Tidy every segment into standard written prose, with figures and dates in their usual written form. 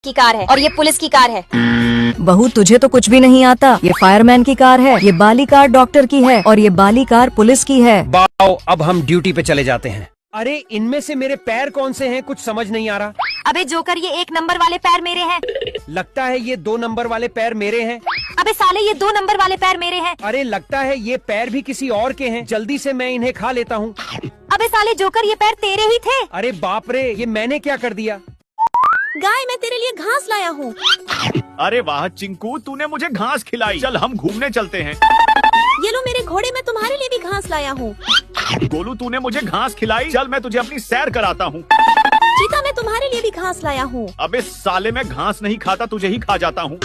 की कार है और ये पुलिस की कार है। बहू तुझे तो कुछ भी नहीं आता। ये फायरमैन की कार है, ये बाली कार डॉक्टर की है और ये बाली कार पुलिस की है। बाओ, अब हम ड्यूटी पे चले जाते हैं। अरे इनमें से मेरे पैर कौन से हैं, कुछ समझ नहीं आ रहा। अबे जोकर, ये 1 नंबर वाले पैर मेरे हैं। लगता है ये 2 नंबर वाले पैर मेरे हैं। अबे साले, ये 2 नंबर वाले पैर मेरे हैं। अरे लगता है ये पैर भी किसी और के हैं। जल्दी से मैं इन्हें खा लेता हूँ। अबे साले जोकर, ये पैर तेरे ही थे। अरे बाप रे, ये मैंने क्या कर दिया। गाय, मैं तेरे लिए घास लाया हूँ। अरे वाह चिंकू, तूने मुझे घास खिलाई। चल हम घूमने चलते हैं। ये लो मेरे घोड़े, मैं तुम्हारे लिए भी घास लाया हूँ। गोलू, तूने मुझे घास खिलाई। चल मैं तुझे अपनी सैर कराता हूँ। चीता, मैं तुम्हारे लिए भी घास लाया हूँ। अबे साले, मैं घास नहीं खाता, तुझे ही खा जाता हूँ।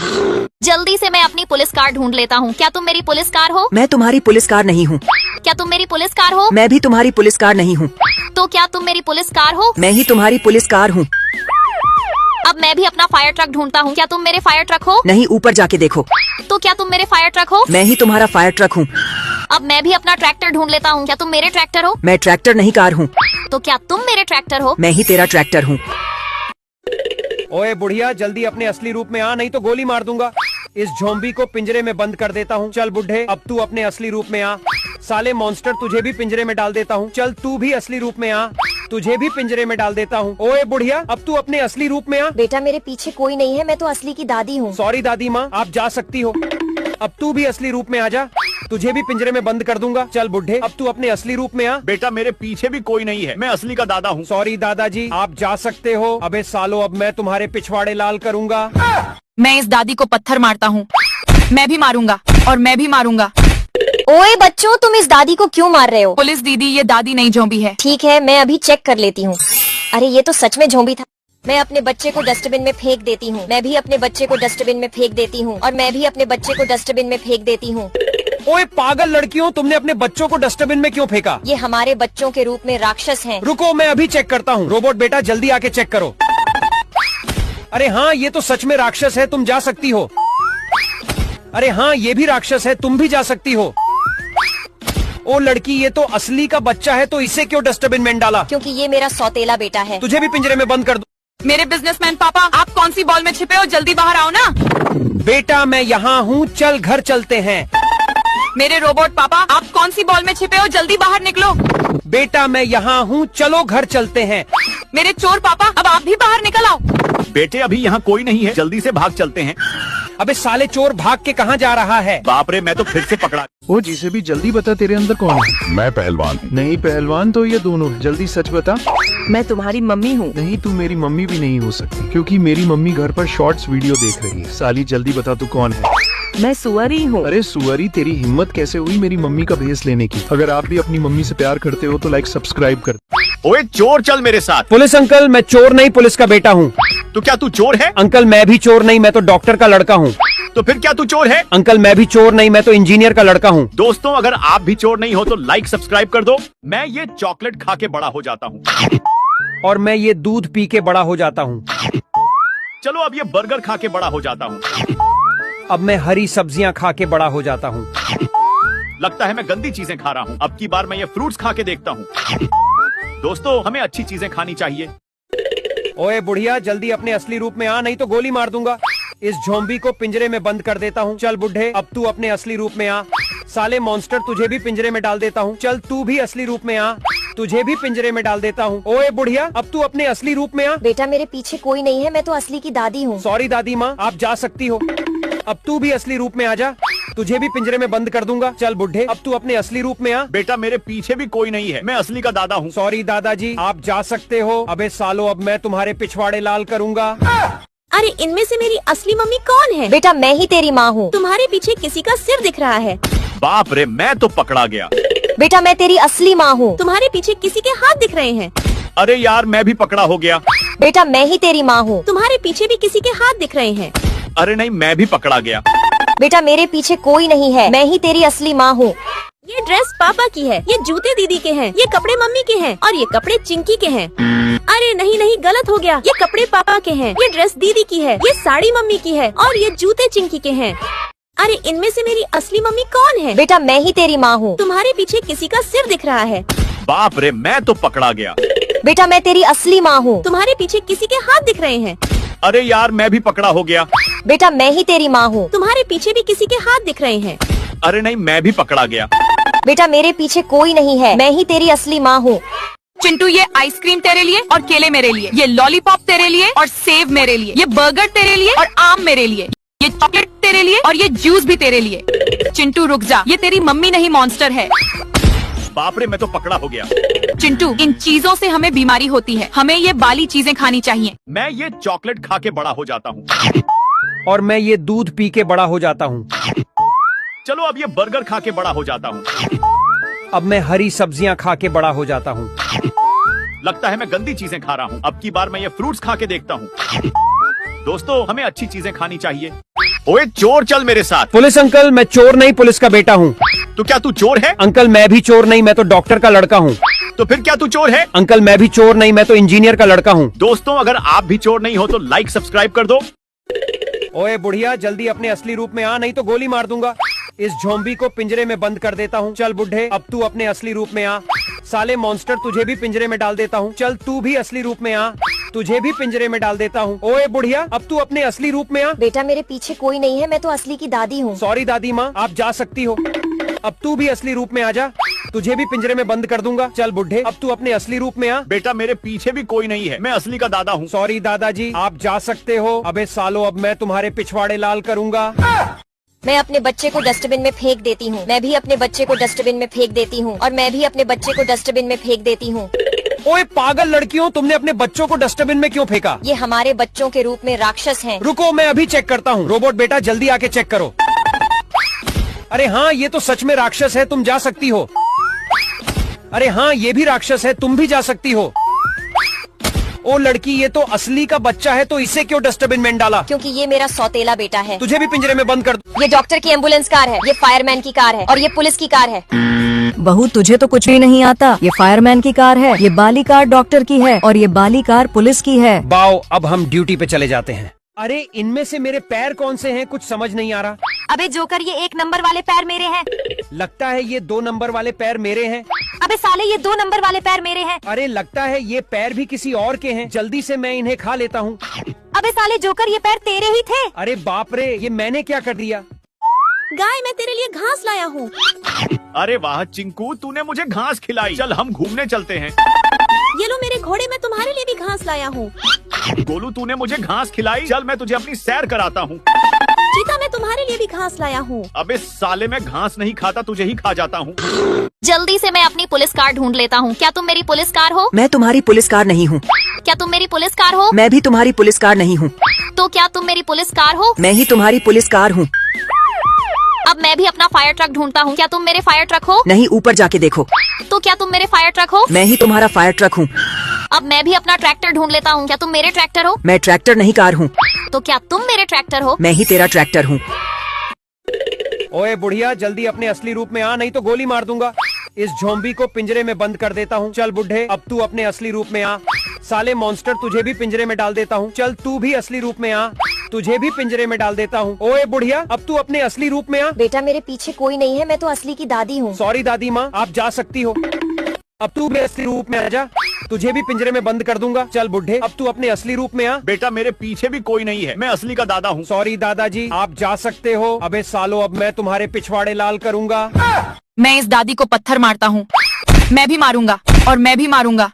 जल्दी से मैं अपनी पुलिस कार ढूंढ लेता हूँ। क्या तुम मेरी पुलिस कार हो? मैं तुम्हारी पुलिस कार नहीं हूँ। क्या तुम मेरी पुलिस कार हो? मैं भी तुम्हारी पुलिस कार नहीं हूँ। तो क्या तुम मेरी पुलिस कार हो? मैं ही तुम्हारी पुलिस कार हूँ। अब मैं भी अपना फायर ट्रक ढूंढता हूँ। क्या तुम मेरे फायर ट्रक हो? नहीं, ऊपर जाके देखो। तो क्या तुम मेरे फायर ट्रक हो? मैं ही तुम्हारा फायर ट्रक हूँ। अब मैं भी अपना ट्रैक्टर ढूंढ लेता हूँ। क्या तुम मेरे ट्रैक्टर हो? मैं ट्रैक्टर नहीं, कार हूँ। तो क्या तुम मेरे ट्रैक्टर हो? मैं ही तेरा ट्रैक्टर हूँ। ओए बुढ़िया, जल्दी अपने असली रूप में आ, नहीं तो गोली मार दूंगा। इस झोंबी को पिंजरे में बंद कर देता हूँ। चल बुढ़े, अब तू अपने असली रूप में आ। साले मॉन्स्टर, तुझे भी पिंजरे में डाल देता हूँ। चल तू भी असली रूप में आ, तुझे भी पिंजरे में डाल देता हूँ। ओए बुढ़िया, अब तू अपने असली रूप में आ। बेटा, मेरे पीछे कोई नहीं है, मैं तो असली की दादी हूँ। सॉरी दादी माँ, आप जा सकती हो। अब तू भी असली रूप में आ जा, तुझे भी पिंजरे में बंद कर दूंगा। चल बुढ़े, अब तू अपने असली रूप में आ। बेटा, मेरे पीछे भी कोई नहीं है, मैं असली का दादा हूँ। सॉरी दादाजी, आप जा सकते हो। अबे सालो, अब मैं तुम्हारे पिछवाड़े लाल करूंगा। मैं इस दादी को पत्थर मारता हूँ। मैं भी मारूंगा और मैं भी मारूंगा। ओए बच्चों, तुम इस दादी को क्यों मार रहे हो? पुलिस दीदी, ये दादी नहीं झोंबी है। ठीक है, मैं अभी चेक कर लेती हूँ। अरे ये तो सच में झोंबी था। मैं अपने बच्चे को डस्टबिन में फेंक देती हूँ। मैं भी अपने बच्चे को डस्टबिन में फेंक देती हूँ और मैं भी अपने बच्चे को डस्टबिन में फेंक देती हूँ। ओए पागल लड़कियों, तुमने अपने बच्चों को डस्टबिन में क्यों फेंका? ये हमारे बच्चों के रूप में राक्षस हैं। रुको, मैं अभी चेक करता हूँ। रोबोट बेटा, जल्दी आके चेक करो। अरे हाँ, ये तो सच में राक्षस है, तुम जा सकती हो। अरे हाँ, ये भी राक्षस है, तुम भी जा सकती हो। ओ लड़की, ये तो असली का बच्चा है, तो इसे क्यों डस्टबिन में डाला? क्योंकि ये मेरा सौतेला बेटा है। तुझे भी पिंजरे में बंद कर दो। मेरे बिजनेसमैन पापा, आप कौन सी बॉल में छिपे हो? जल्दी बाहर आओ ना। बेटा मैं यहाँ हूँ, चल घर चलते हैं। मेरे रोबोट पापा, आप कौन सी बॉल में छिपे हो? जल्दी बाहर निकलो। बेटा मैं यहाँ हूँ, चलो घर चलते हैं। मेरे चोर पापा, अब आप भी बाहर निकल आओ। बेटे, अभी यहाँ कोई नहीं है, जल्दी से भाग चलते हैं। अबे साले चोर, भाग के कहाँ जा रहा है? बाप रे, मैं तो फिर से पकड़ा। ओ जिसे भी जल्दी बता, तेरे अंदर कौन है? मैं पहलवान। नहीं पहलवान तो ये दोनों है। जल्दी सच बता। मैं तुम्हारी मम्मी हूँ। नहीं, तू मेरी मम्मी भी नहीं हो सकती, क्योंकि मेरी मम्मी घर पर शॉर्ट्स वीडियो देख रही है। साली जल्दी बता, तू कौन है? मैं सुअरी हूँ। अरे सुअरी, तेरी हिम्मत कैसे हुई मेरी मम्मी का भेस लेने की? अगर आप भी अपनी मम्मी से प्यार करते हो तो लाइक सब्सक्राइब कर। ओए चोर, चल मेरे साथ। पुलिस अंकल, मैं चोर नहीं, पुलिस का बेटा हूँ। तो क्या तू चोर है? अंकल मैं भी चोर नहीं, मैं तो डॉक्टर का लड़का हूँ। तो फिर क्या तू चोर है? अंकल मैं भी चोर नहीं, मैं तो इंजीनियर का लड़का हूँ। दोस्तों, अगर आप भी चोर नहीं हो तो लाइक सब्सक्राइब कर दो। मैं ये चॉकलेट खा के बड़ा हो जाता हूँ। और मैं ये दूध पी के बड़ा हो जाता हूँ। चलो अब ये बर्गर खा के बड़ा हो जाता हूँ। अब मैं हरी सब्जियाँ खा के बड़ा हो जाता हूँ। लगता है मैं गंदी चीजें खा रहा हूँ। अब की बार मैं ये फ्रूट्स खा के देखता हूँ। दोस्तों, हमें अच्छी चीजें खानी चाहिए। ओए बुढ़िया, जल्दी अपने असली रूप में आ, नहीं तो गोली मार दूंगा। इस झोंबी को पिंजरे में बंद कर देता हूँ। चल बुढ़े, अब तू अपने असली रूप में आ। साले मॉन्स्टर, तुझे भी पिंजरे में डाल देता हूँ। चल तू भी असली रूप में आ, तुझे भी पिंजरे में डाल देता हूँ। ओए बुढ़िया, अब तू अपने असली रूप में आ। बेटा, मेरे पीछे कोई नहीं है, मैं तो असली की दादी हूँ। सॉरी दादी माँ, आप जा सकती हो। अब तू भी असली रूप में आ जा, तुझे भी पिंजरे में बंद कर दूंगा। चल बुढ़े, अब तू अपने असली रूप में आ। बेटा, मेरे पीछे भी कोई नहीं है, मैं असली का दादा हूँ। सॉरी दादाजी, आप जा सकते हो। अबे सालो, अब मैं तुम्हारे पिछवाड़े लाल करूंगा। अरे इनमें से मेरी असली मम्मी कौन है? बेटा, मैं ही तेरी माँ हूँ। तुम्हारे पीछे किसी का सिर दिख रहा है। बाप रे, मैं तो पकड़ा गया। बेटा, मैं तेरी असली माँ हूँ। तुम्हारे पीछे किसी के हाथ दिख रहे हैं। अरे यार, मैं भी पकड़ा हो गया। बेटा, मैं ही तेरी माँ हूँ। तुम्हारे पीछे भी किसी के हाथ दिख रहे हैं। अरे नहीं, मैं भी पकड़ा गया। बेटा, मेरे पीछे कोई नहीं है, मैं ही तेरी असली माँ हूँ। ये ड्रेस पापा की है, ये जूते दीदी के हैं, ये कपड़े मम्मी के हैं और ये कपड़े चिंकी के हैं। अरे नहीं नहीं, गलत हो गया। ये कपड़े पापा के हैं, ये ड्रेस दीदी की है, ये साड़ी मम्मी की है और ये जूते चिंकी के हैं। अरे इनमें से मेरी असली मम्मी कौन है? बेटा, मैं ही तेरी माँ हूँ। तुम्हारे पीछे किसी का सिर दिख रहा है। बाप रे, मैं तो पकड़ा गया। बेटा, मैं तेरी असली माँ हूँ। तुम्हारे पीछे किसी के हाथ दिख रहे हैं। अरे यार मैं भी पकड़ा हो गया। बेटा मैं ही तेरी माँ हूँ। तुम्हारे पीछे भी किसी के हाथ दिख रहे हैं। अरे नहीं, मैं भी पकड़ा गया। बेटा मेरे पीछे कोई नहीं है, मैं ही तेरी असली माँ हूँ। चिंटू ये आइसक्रीम तेरे लिए और केले मेरे लिए, ये लॉलीपॉप तेरे लिए और सेब मेरे लिए, ये बर्गर तेरे लिए और आम मेरे लिए, ये चॉकलेट तेरे लिए और ये जूस भी तेरे लिए। चिंटू रुक जा, ये तेरी मम्मी नहीं मॉन्स्टर है। बाप रे, मैं तो पकड़ा हो गया। चिंटू इन चीजों से हमें बीमारी होती है, हमें ये बाली चीजें खानी चाहिए। मैं ये चॉकलेट खा के बड़ा हो जाता हूँ। और मैं ये दूध पी के बड़ा हो जाता हूँ। चलो अब ये बर्गर खा के बड़ा हो जाता हूँ। अब मैं हरी सब्जियाँ खा के बड़ा हो जाता हूँ। लगता है मैं गंदी चीजें खा रहा हूँ। अब की बार मैं ये फ्रूट्स खा के देखता हूँ। दोस्तों हमें अच्छी चीजें खानी चाहिए। ओए चोर, चल मेरे साथ। पुलिस अंकल, मैं चोर नहीं, पुलिस का बेटा हूँ। तो क्या तू चोर है? अंकल मैं भी चोर नहीं, मैं तो डॉक्टर का लड़का हूँ। तो फिर क्या तू चोर है? अंकल मैं भी चोर नहीं, मैं तो इंजीनियर का लड़का हूँ। दोस्तों अगर आप भी चोर नहीं हो तो लाइक सब्सक्राइब कर दो। ओए बुढ़िया, जल्दी अपने असली रूप में आ, नहीं तो गोली मार दूंगा। इस ज़ॉम्बी को पिंजरे में बंद कर देता हूँ। चल बुढ़े, अब तू अपने असली रूप में आ। साले मॉन्स्टर, तुझे भी पिंजरे में डाल देता हूँ। चल तू भी असली रूप में आ, तुझे भी पिंजरे में डाल देता हूँ। ओए बुढ़िया, अब तू अपने असली रूप में आ। बेटा मेरे पीछे कोई नहीं है, मैं तो असली की दादी हूँ। सॉरी दादी माँ, आप जा सकती हो। अब तू भी असली रूप में आ जा, तुझे भी पिंजरे में बंद कर दूंगा। चल बुढ़े, अब तू अपने असली रूप में आ। बेटा मेरे पीछे भी कोई नहीं है, मैं असली का दादा हूँ। सॉरी दादाजी, आप जा सकते हो। अबे सालो, अब मैं तुम्हारे पिछवाड़े लाल करूंगा। मैं अपने बच्चे को डस्टबिन में फेंक देती हूँ। मैं भी अपने बच्चे को डस्टबिन में फेंक देती हूँ और मैं भी अपने बच्चे को डस्टबिन में फेंक देती हूँ। ओए पागल लड़कियों, तुमने अपने बच्चों को डस्टबिन में क्यों फेंका? ये हमारे बच्चों के रूप में राक्षस हैं। रुको, मैं अभी चेक करता हूँ। रोबोट बेटा जल्दी आके चेक करो। अरे हाँ, ये तो सच में राक्षस है, तुम जा सकती हो। अरे हाँ, ये भी राक्षस है, तुम भी जा सकती हो। ओ लड़की, ये तो असली का बच्चा है, तो इसे क्यों डस्टबिन में डाला? क्योंकि ये मेरा सौतेला बेटा है। तुझे भी पिंजरे में बंद कर दो। ये डॉक्टर की एम्बुलेंस कार है, ये फायरमैन की कार है और ये पुलिस की कार है। बहू तुझे तो कुछ भी नहीं आता। ये फायरमैन की कार है, ये बाली कार डॉक्टर की है और ये बाली कार पुलिस की है। बाओ, अब हम ड्यूटी पे चले जाते हैं। अरे इनमें से मेरे पैर कौन से हैं, कुछ समझ नहीं आ रहा। अबे जोकर, ये 1 नंबर वाले पैर मेरे हैं। लगता है ये 2 नंबर वाले पैर मेरे हैं। अबे साले, ये 2 नंबर वाले पैर मेरे हैं। अरे लगता है ये पैर भी किसी और के हैं। जल्दी से मैं इन्हें खा लेता हूँ। अबे साले जोकर, ये पैर तेरे ही थे। अरे बाप रे, ये मैंने क्या कर दिया? गाय, मैं तेरे लिए घास लाया हूँ। अरे वाह चिंकू, तूने मुझे घास खिलाई। चल हम घूमने चलते हैं। ये लो मेरे घोड़े, मैं तुम्हारे लिए भी घास लाया हूँ। गोलू, तूने मुझे घास खिलाई। चल मैं तुझे अपनी सैर कराता हूँ। चीता, मैं तुम्हारे लिए भी घास लाया हूँ। अबे साले, मैं घास नहीं खाता, तुझे ही खा जाता हूँ। जल्दी से मैं अपनी पुलिस कार ढूंढ लेता हूँ। क्या तुम मेरी पुलिस कार हो? मैं तुम्हारी पुलिस कार नहीं हूँ। क्या तुम मेरी पुलिस कार हो? मैं भी तुम्हारी पुलिस कार नहीं हूँ। तो क्या तुम मेरी पुलिस कार हो? मैं ही तुम्हारी पुलिस कार हूँ। अब मैं भी अपना फायर ट्रक ढूंढता हूँ। क्या तुम मेरे फायर ट्रक हो? नहीं, ऊपर जाके देखो। तो क्या तुम मेरे फायर ट्रक हो? मैं ही तुम्हारा फायर ट्रक हूँ। अब मैं भी अपना ट्रैक्टर ढूंढ लेता हूँ। क्या तुम मेरे ट्रैक्टर हो? मैं ट्रैक्टर नहीं, कार हूँ। तो क्या तुम मेरे ट्रैक्टर हो? मैं ही तेरा ट्रैक्टर हूँ। ओए बुढ़िया, जल्दी अपने असली रूप में आ, नहीं तो गोली मार दूंगा। इस ज़ॉम्बी को पिंजरे में बंद कर देता हूँ। चल बुढ़े, अब तू अपने असली रूप में आ। साले मॉन्स्टर, तुझे भी पिंजरे में डाल देता हूँ। चल तू भी असली रूप में आ, तुझे भी पिंजरे में डाल देता हूँ। ओए बुढ़िया, अब तू अपने असली रूप में आ। बेटा मेरे पीछे कोई नहीं है, मैं तो असली की दादी हूँ। सॉरी दादी माँ, आप जा सकती हो। अब तू भी असली रूप में आ जा, तुझे भी पिंजरे में बंद कर दूंगा। चल बुढ़े, अब तू अपने असली रूप में आ। बेटा मेरे पीछे भी कोई नहीं है, मैं असली का दादा हूँ। सॉरी दादाजी, आप जा सकते हो। अबे सालो, अब मैं तुम्हारे पिछवाड़े लाल करूंगा। मैं इस दादी को पत्थर मारता हूँ। मैं भी मारूंगा और मैं भी मारूंगा।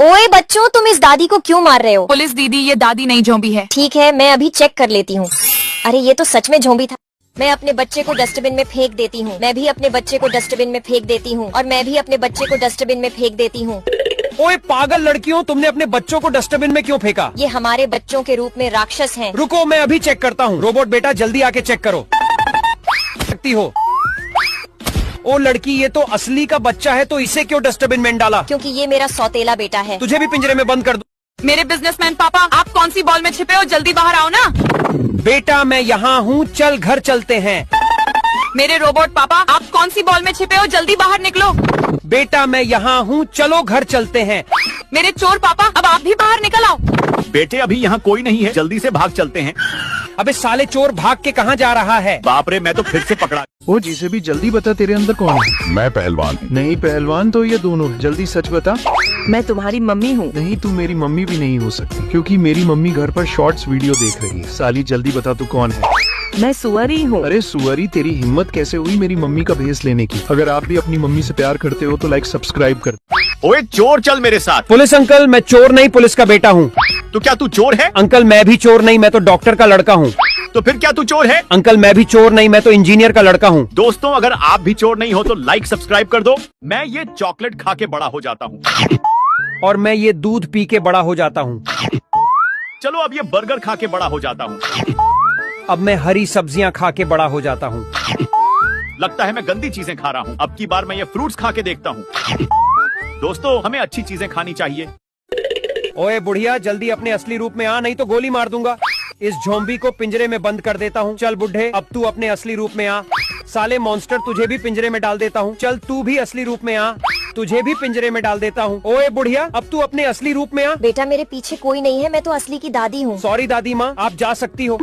ओए बच्चों, तुम इस दादी को क्यों मार रहे हो? पुलिस दीदी, ये दादी नहीं ज़ॉम्बी है। ठीक है, मैं अभी चेक कर लेती हूँ। अरे ये तो सच में ज़ॉम्बी था। मैं अपने बच्चे को डस्टबिन में फेंक देती हूँ। मैं भी अपने बच्चे को डस्टबिन में फेंक देती हूँ और मैं भी अपने बच्चे को डस्टबिन में फेंक देती हूँ। ओए पागल लड़कियों, तुमने अपने बच्चों को डस्टबिन में क्यों फेंका? ये हमारे बच्चों के रूप में राक्षस हैं। रुको, मैं अभी चेक करता हूँ। रोबोट बेटा जल्दी आके चेक करो। सकती हो। ओ लड़की, ये तो असली का बच्चा है, तो इसे क्यों डस्टबिन में डाला? क्योंकि ये मेरा सौतेला बेटा है। तुझे भी पिंजरे में बंद कर दो। मेरे बिजनेसमैन पापा, आप कौन सी बॉल में छिपे हो? जल्दी बाहर आओ ना। बेटा मैं यहाँ हूँ, चल घर चलते हैं। मेरे रोबोट पापा, आप कौन सी बॉल में छिपे हो? जल्दी बाहर निकलो। बेटा मैं यहाँ हूँ, चलो घर चलते हैं। मेरे चोर पापा, अब आप भी बाहर निकल आओ। बेटे अभी यहाँ कोई नहीं है, जल्दी से भाग चलते हैं। अबे साले चोर भाग के कहाँ जा रहा है? बाप रे, मैं तो फिर से पकड़ा। ओ जिसे भी जल्दी बता तेरे अंदर कौन है? मैं पहलवान हूँ। नहीं पहलवान तो ये दोनों है, जल्दी सच बता। मैं तुम्हारी मम्मी हूँ। नहीं तू मेरी मम्मी भी नहीं हो सकती, क्योंकि मेरी मम्मी घर पर शॉर्ट्स वीडियो देख रही है। साली जल्दी बता तू कौन है? मैं सुअरी हूँ। अरे सुअरी, तेरी हिम्मत कैसे हुई मेरी मम्मी का भेस लेने की? अगर आप भी अपनी मम्मी से प्यार करते हो तो लाइक सब्सक्राइब कर। ओए चोर, चल मेरे साथ। पुलिस अंकल, मैं चोर नहीं पुलिस का बेटा हूँ। तो क्या तू चोर है? अंकल मैं भी चोर नहीं, मैं तो डॉक्टर का लड़का हूँ। तो फिर क्या तू चोर है? अंकल मैं भी चोर नहीं, मैं तो इंजीनियर का लड़का हूँ। दोस्तों, अगर आप भी चोर नहीं हो तो लाइक सब्सक्राइब कर दो। मैं ये चॉकलेट खा के बड़ा हो जाता हूँ। और मैं ये दूध पी के बड़ा हो जाता हूँ। चलो अब ये बर्गर खा के बड़ा हो जाता हूँ। अब मैं हरी सब्जियाँ खा के बड़ा हो जाता हूँ। लगता है मैं गंदी चीजें खा रहा हूँ। अब की बार मैं ये फ्रूट्स खा के देखता हूँ। दोस्तों, हमें अच्छी चीजें खानी चाहिए। ओए बुढ़िया, जल्दी अपने असली रूप में आ, नहीं तो गोली मार दूंगा। इस झोंबी को पिंजरे में बंद कर देता हूँ। चल बुढ़े, अब तू अपने असली रूप में आ। साले मॉन्स्टर, तुझे भी पिंजरे में डाल देता हूँ। चल तू भी असली रूप में आ, तुझे भी पिंजरे में डाल देता हूँ। ओए बुढ़िया, अब तू अपने असली रूप में आ। बेटा मेरे पीछे कोई नहीं है, मैं तो असली की दादी हूँ। सॉरी दादी माँ, आप जा सकती हो।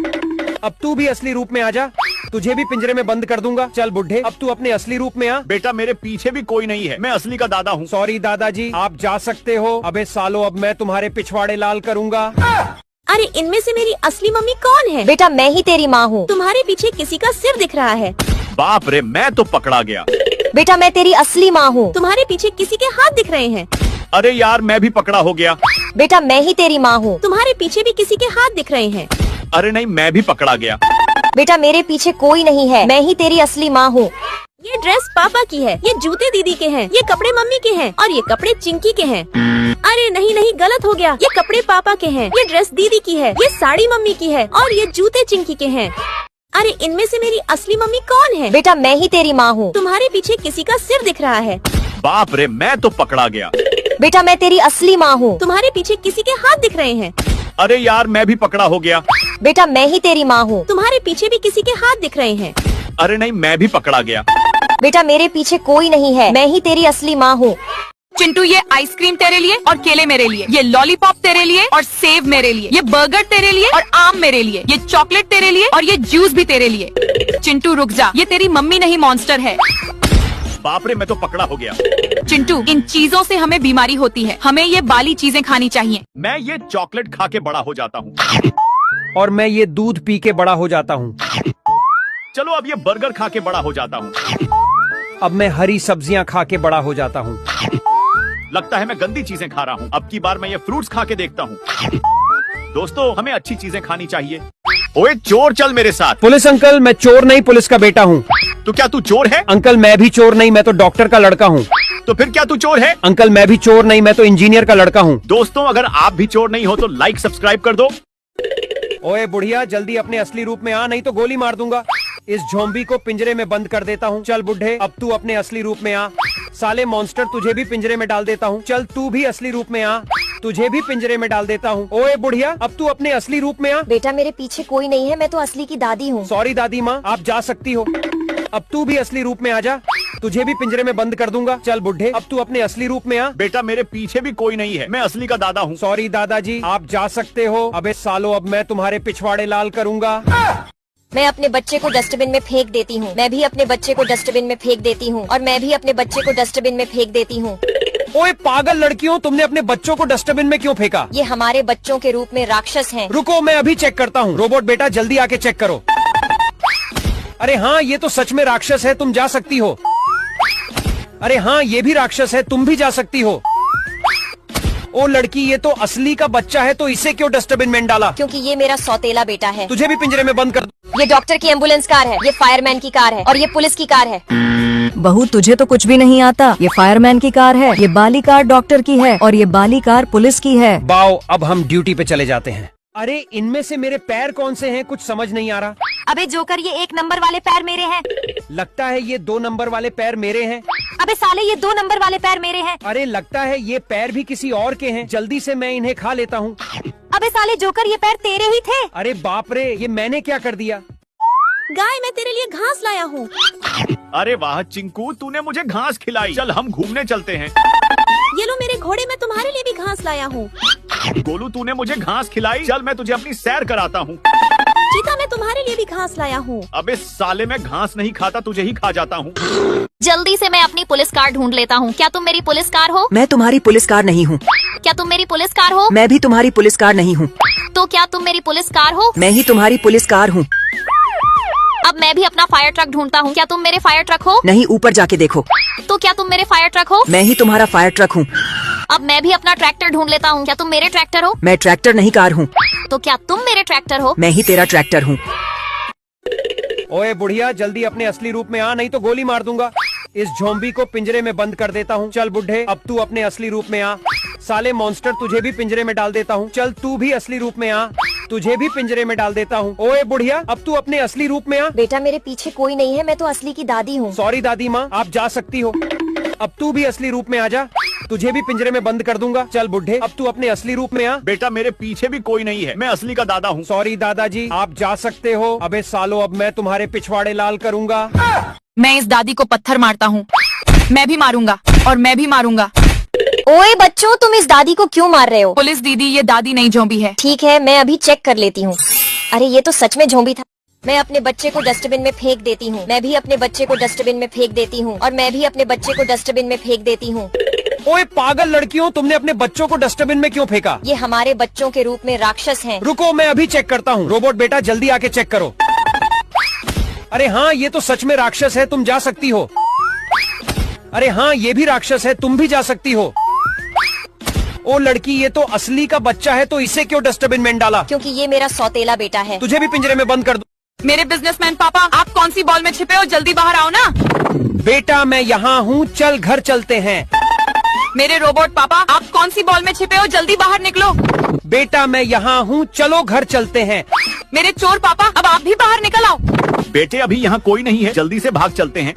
अब तू भी असली रूप में आ जा, तुझे भी पिंजरे में बंद कर दूंगा। चल बुढ़े, अब तू अपने असली रूप में आ। बेटा मेरे पीछे भी कोई नहीं है, मैं असली का दादा हूँ। सॉरी दादाजी, आप जा सकते हो। अबे सालो, अब मैं तुम्हारे पिछवाड़े लाल करूंगा। अरे इनमें से मेरी असली मम्मी कौन है? बेटा मैं ही तेरी माँ हूँ। तुम्हारे पीछे किसी का सिर दिख रहा है। बाप रे, मैं तो पकड़ा गया। बेटा मैं तेरी असली माँ हूँ। तुम्हारे पीछे किसी के हाथ दिख रहे हैं। अरे यार, मैं भी पकड़ा हो गया। बेटा मैं ही तेरी माँ हूँ। तुम्हारे पीछे भी किसी के हाथ दिख रहे हैं। अरे नहीं, मैं भी पकड़ा गया। बेटा मेरे पीछे कोई नहीं है, मैं ही तेरी असली माँ हूँ। ये ड्रेस पापा की है, ये जूते दीदी के हैं, ये कपड़े मम्मी के हैं और ये कपड़े चिंकी के हैं। अरे नहीं नहीं, गलत हो गया। ये कपड़े पापा के हैं, ये ड्रेस दीदी की है, ये साड़ी मम्मी की है और ये जूते चिंकी के हैं। अरे इनमें से मेरी असली मम्मी कौन है? बेटा मैं ही तेरी माँ हूँ। तुम्हारे पीछे किसी का सिर दिख रहा है। बाप रे, मैं तो पकड़ा गया। बेटा मैं तेरी असली माँ हूँ। तुम्हारे पीछे किसी के हाथ दिख रहे हैं। अरे यार, मैं भी पकड़ा हो गया। बेटा मैं ही तेरी माँ हूँ। तुम्हारे पीछे भी किसी के हाथ दिख रहे हैं। अरे नहीं, मैं भी पकड़ा गया। बेटा मेरे पीछे कोई नहीं है, मैं ही तेरी असली माँ हूँ। चिंटू, ये आइसक्रीम तेरे लिए और केले मेरे लिए, ये लॉलीपॉप तेरे लिए और सेव मेरे लिए, ये बर्गर तेरे लिए और आम मेरे लिए, ये चॉकलेट तेरे लिए और ये जूस भी तेरे लिए। चिंटू रुक जा, ये तेरी मम्मी नहीं मॉन्स्टर है। बाप रे, मैं तो पकड़ा हो गया। चिंटू, इन चीजों से हमें बीमारी होती है, हमें ये बाली चीजें खानी चाहिए। मैं ये चॉकलेट खा के बड़ा हो जाता हूँ। और मैं ये दूध पी के बड़ा हो जाता हूँ। चलो अब ये बर्गर खा के बड़ा हो जाता हूँ। अब मैं हरी सब्जियाँ खा के बड़ा हो जाता हूँ। लगता है मैं गंदी चीजें खा रहा हूँ। अब की बार मैं ये फ्रूट्स खा के देखता हूँ। दोस्तों, हमें अच्छी चीजें खानी चाहिए। ओए चोर, चल मेरे साथ। पुलिस अंकल, मैं चोर नहीं पुलिस का बेटा हूँ। तो क्या तू चोर है? अंकल मैं भी चोर नहीं, मैं तो डॉक्टर का लड़का हूँ। तो फिर क्या तू चोर है? अंकल मैं भी चोर नहीं, मैं तो इंजीनियर का लड़का हूँ। दोस्तों, अगर आप भी चोर नहीं हो तो लाइक सब्सक्राइब कर दो। ओए बुढ़िया, जल्दी अपने असली रूप में आ, नहीं तो गोली मार दूंगा। इस झोंबी को पिंजरे में बंद कर देता हूँ। चल बुढ़े, अब तू अपने असली रूप में आ। साले मॉन्स्टर, तुझे भी पिंजरे में डाल देता हूँ। चल तू भी असली रूप में आ, तुझे भी पिंजरे में डाल देता हूँ। ओए बुढ़िया, अब तू अपने असली रूप में आ। बेटा मेरे पीछे कोई नहीं है, मैं तो असली की दादी हूँ। सॉरी दादी माँ, आप जा सकती हो। अब तू भी असली रूप में आ जा, तुझे भी पिंजरे में बंद कर दूंगा। चल बुढ़े, अब तू अपने असली रूप में आ। बेटा मेरे पीछे भी कोई नहीं है, मैं असली का दादा हूँ। सॉरी दादाजी, आप जा सकते हो। अबे सालो, अब मैं तुम्हारे पिछवाड़े लाल करूंगा। मैं अपने बच्चे को डस्टबिन में फेंक देती हूँ। मैं भी अपने बच्चे को डस्टबिन में फेंक देती हूँ और मैं भी अपने बच्चे को डस्टबिन में फेंक देती हूँ। ओए पागल लड़कियों, तुमने अपने बच्चों को डस्टबिन में क्यों फेंका? ये हमारे बच्चों के रूप में राक्षस हैं। रुको, मैं अभी चेक करता हूँ। रोबोट बेटा, जल्दी आके चेक करो। अरे हाँ, ये तो सच में राक्षस है, तुम जा सकती हो। अरे हाँ, ये भी राक्षस है, तुम भी जा सकती हो। ओ लड़की, ये तो असली का बच्चा है, तो इसे क्यों डस्टबिन में डाला? क्योंकि ये मेरा सौतेला बेटा है। तुझे भी पिंजरे में बंद कर दो। ये डॉक्टर की एम्बुलेंस कार है, ये फायरमैन की कार है और ये पुलिस की कार है। बहू तुझे तो कुछ भी नहीं आता। ये फायरमैन की कार है, ये बाली कार डॉक्टर की है और ये बाली कार पुलिस की है। बाओ, अब हम ड्यूटी पे चले जाते हैं। अरे इनमें से मेरे पैर कौन से हैं, कुछ समझ नहीं आ रहा। अबे जोकर, ये 1 नंबर वाले पैर मेरे हैं। लगता है ये 2 नंबर वाले पैर मेरे हैं। अबे साले, ये 2 नंबर वाले पैर मेरे हैं। अरे लगता है ये पैर भी किसी और के हैं। जल्दी से मैं इन्हें खा लेता हूँ। अबे साले जोकर, ये पैर तेरे ही थे। अरे बाप रे, ये मैंने क्या कर दिया? गाय, मैं तेरे लिए घास लाया हूँ। अरे वाह चिंकू, तूने मुझे घास खिलाई। चल हम घूमने चलते हैं। ये लो मेरे घोड़े, मैं तुम्हारे लिए भी घास लाया हूँ। गोलू तूने मुझे घास खिलाई, चल मैं तुझे अपनी सैर कराता हूँ। चीता मैं तुम्हारे लिए भी घास लाया हूँ। अबे साले मैं घास नहीं खाता, तुझे ही खा जाता हूँ। जल्दी से मैं अपनी पुलिस कार ढूंढ लेता हूँ। क्या तुम मेरी पुलिस कार हो? मैं तुम्हारी पुलिस कार नहीं हूँ। क्या तुम मेरी पुलिस कार हो? मैं भी तुम्हारी पुलिस कार नहीं हूँ। तो क्या तुम मेरी पुलिस कार हो? मैं ही तुम्हारी पुलिस कार हूँ। अब मैं भी अपना फायर ट्रक ढूंढता हूँ। क्या तुम मेरे फायर ट्रक हो? नहीं, ऊपर जाके देखो। तो क्या तुम मेरे फायर ट्रक हो? मैं ही तुम्हारा फायर ट्रक हूँ। अब मैं भी अपना ट्रैक्टर ढूंढ लेता हूँ। क्या तुम मेरे ट्रैक्टर हो? मैं ट्रैक्टर नहीं, कार हूँ। तो क्या तुम मेरे ट्रैक्टर हो? मैं ही तेरा ट्रैक्टर हूँ। ओए बुढ़िया जल्दी अपने असली रूप में आ, नहीं तो गोली मार दूंगा। इस झोंबी को पिंजरे में बंद कर देता हूँ। चल बुढ़े अब तू अपने असली रूप में आ। साले मॉन्स्टर तुझे भी पिंजरे में डाल देता हूँ। चल तू भी असली रूप में आ, तुझे भी पिंजरे में डाल देता हूँ। ओए बुढ़िया अब तू अपने असली रूप में आ। बेटा मेरे पीछे कोई नहीं है, मैं तो असली की दादी हूँ। सॉरी दादी माँ, आप जा सकती हो। अब तू भी असली रूप में आ जा, तुझे भी पिंजरे में बंद कर दूंगा। चल बुढ़े अब तू अपने असली रूप में आ। बेटा मेरे पीछे भी कोई नहीं है, मैं असली का दादा हूँ। सॉरी दादाजी, आप जा सकते हो। अबे सालो अब मैं तुम्हारे पिछवाड़े लाल करूंगा। मैं इस दादी को पत्थर मारता हूँ। मैं भी मारूंगा और मैं भी मारूंगा। ओए बच्चों, तुम इस दादी को क्यों मार रहे हो? पुलिस दीदी, ये दादी नहीं झोंबी है। ठीक है, मैं अभी चेक कर लेती हूँ। अरे ये तो सच में झोंबी था। मैं अपने बच्चे को डस्टबिन में फेंक देती हूँ। मैं भी अपने बच्चे को डस्टबिन में फेंक देती हूँ और मैं भी अपने बच्चे को डस्टबिन में फेंक देती हूँ। ओए पागल लड़कियों, तुमने अपने बच्चों को डस्टबिन में क्यों फेंका? ये हमारे बच्चों के रूप में राक्षस हैं। रुको मैं अभी चेक करता हूँ। रोबोट बेटा जल्दी आके चेक करो। अरे हाँ, ये तो सच में राक्षस है, तुम जा सकती हो। अरे हाँ, ये भी राक्षस है, तुम भी जा सकती हो। ओ लड़की, ये तो असली का बच्चा है, तो इसे क्यों डस्टबिन में डाला? क्योंकि ये मेरा सौतेला बेटा है। तुझे भी पिंजरे में बंद कर दूं। मेरे बिजनेसमैन पापा, आप कौन सी बॉल में छिपे हो? जल्दी बाहर आओ ना। बेटा मैं यहाँ हूँ, चल घर चलते हैं। मेरे रोबोट पापा, आप कौन सी बॉल में छिपे हो? जल्दी बाहर निकलो। बेटा मैं यहाँ हूँ, चलो घर चलते हैं। मेरे चोर पापा, अब आप भी बाहर निकल आओ। बेटे अभी यहाँ कोई नहीं है, जल्दी से भाग चलते हैं।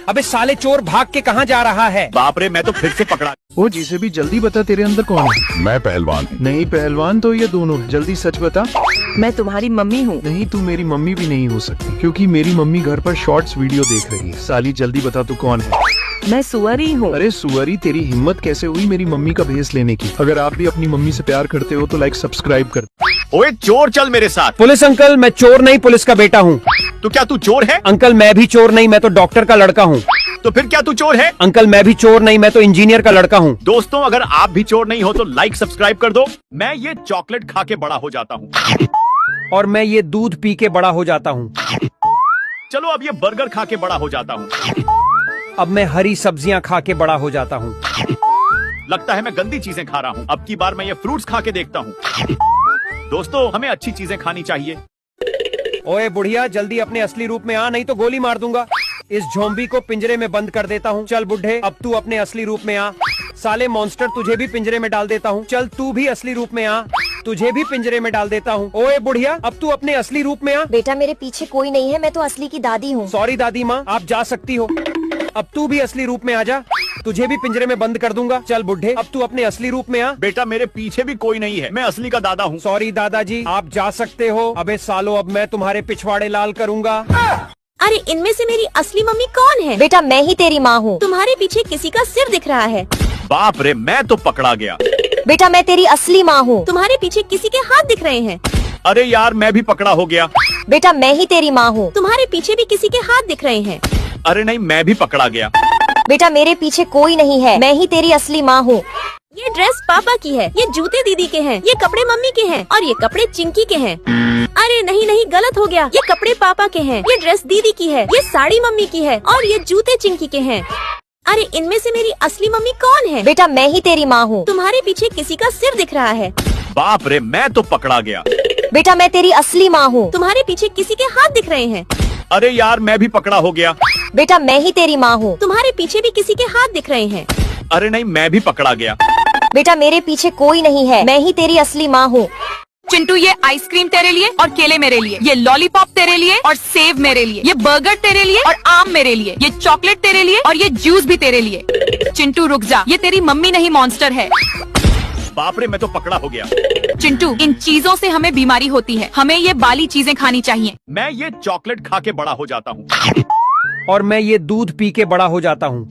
अबे साले चोर भाग के कहाँ जा रहा है? बाप रे, मैं तो फिर से पकड़ा। ओ जिसे भी जल्दी बता, तेरे अंदर कौन है? मैं पहलवान हूँ। नहीं पहलवान तो ये दोनों है। जल्दी सच बता। मैं तुम्हारी मम्मी हूँ। नहीं, तू मेरी मम्मी भी नहीं हो सकती, क्योंकि मेरी मम्मी घर पर शॉर्ट्स वीडियो देख रही है। साली जल्दी बता तू कौन है? मैं सुअरी हूँ। अरे सुअरी, तेरी हिम्मत कैसे हुई मेरी मम्मी का भेस लेने की? अगर आप भी अपनी मम्मी से प्यार करते हो तो लाइक सब्सक्राइब कर। ओए चोर, चल मेरे साथ। पुलिस अंकल, मैं चोर नहीं, पुलिस का बेटा हूँ। तो क्या तू चोर है? अंकल मैं भी चोर नहीं, मैं तो डॉक्टर का लड़का हूँ। तो फिर क्या तू चोर है? अंकल मैं भी चोर नहीं, मैं तो इंजीनियर का लड़का हूँ। दोस्तों अगर आप भी चोर नहीं हो तो लाइक सब्सक्राइब कर दो। मैं ये चॉकलेट खा के बड़ा हो जाता हूँ। और मैं ये दूध पी के बड़ा हो जाता हूँ। चलो अब ये बर्गर खा के बड़ा हो जाता हूँ। अब मैं हरी सब्जियाँ खा के बड़ा हो जाता हूँ। लगता है मैं गंदी चीजें खा रहा हूँ। अब की बार मैं ये फ्रूट्स खा के देखता हूँ। दोस्तों हमें अच्छी चीजें खानी चाहिए। ओए बुढ़िया जल्दी अपने असली रूप में आ, नहीं तो गोली मार दूंगा। इस झोंबी को पिंजरे में बंद कर देता हूँ। चल बुढ़े अब तू अपने असली रूप में आ। साले मॉन्स्टर तुझे भी पिंजरे में डाल देता हूँ। चल तू भी असली रूप में आ, तुझे भी पिंजरे में डाल देता हूँ। ओए बुढ़िया अब तू अपने असली रूप में आ। बेटा मेरे पीछे कोई नहीं है, मैं तो असली की दादी हूँ। सॉरी दादी माँ, आप जा सकती हो। अब तू भी असली रूप में आ जा, तुझे भी पिंजरे में बंद कर दूंगा। चल बुढ़े अब तू अपने असली रूप में आ। बेटा मेरे पीछे भी कोई नहीं है, मैं असली का दादा हूँ। सॉरी दादाजी, आप जा सकते हो। अबे सालो अब मैं तुम्हारे पिछवाड़े लाल करूंगा। अरे इनमें से मेरी असली मम्मी कौन है? बेटा मैं ही तेरी माँ हूँ। तुम्हारे पीछे किसी का सिर दिख रहा है। बाप रे, मैं तो पकड़ा गया। बेटा मैं तेरी असली माँ हूँ। तुम्हारे पीछे किसी के हाथ दिख रहे हैं। अरे यार, मैं भी पकड़ा हो गया। बेटा मैं ही तेरी माँ हूँ। तुम्हारे पीछे भी किसी के हाथ दिख रहे हैं। अरे नहीं, मैं भी पकड़ा गया। बेटा मेरे पीछे कोई नहीं है, मैं ही तेरी असली माँ हूँ। ये ड्रेस पापा की है, ये जूते दीदी के हैं, ये कपड़े मम्मी के हैं और ये कपड़े चिंकी के हैं। अरे नहीं नहीं, गलत हो गया। ये कपड़े पापा के हैं, ये ड्रेस दीदी की है, ये साड़ी मम्मी की है और ये जूते चिंकी के हैं। अरे इनमें से मेरी असली मम्मी कौन है? बेटा मैं ही तेरी माँ हूँ। तुम्हारे पीछे किसी का सिर दिख रहा है। बाप रे, मैं तो पकड़ा गया। बेटा मैं तेरी असली माँ हूँ। तुम्हारे पीछे किसी के हाथ दिख रहे हैं। अरे यार, मैं भी पकड़ा हो गया। बेटा मैं ही तेरी माँ हूँ। तुम्हारे पीछे भी किसी के हाथ दिख रहे हैं। अरे नहीं, मैं भी पकड़ा गया। बेटा मेरे पीछे कोई नहीं है, मैं ही तेरी असली माँ हूँ। चिंटू, ये आइसक्रीम तेरे लिए और केले मेरे लिए, ये लॉलीपॉप तेरे लिए और सेव मेरे लिए, ये बर्गर तेरे लिए और आम मेरे लिए, ये चॉकलेट तेरे लिए और ये जूस भी तेरे लिए। चिंटू रुक जा, ये तेरी मम्मी नहीं मॉन्स्टर है। बाप रे, मैं तो पकड़ा हो गया। चिंटू, इन चीजों से हमें बीमारी होती है, हमें ये बाली चीजें खानी चाहिए। मैं ये चॉकलेट खा के बड़ा हो जाता हूँ। और मैं ये दूध पी के बड़ा हो जाता हूँ।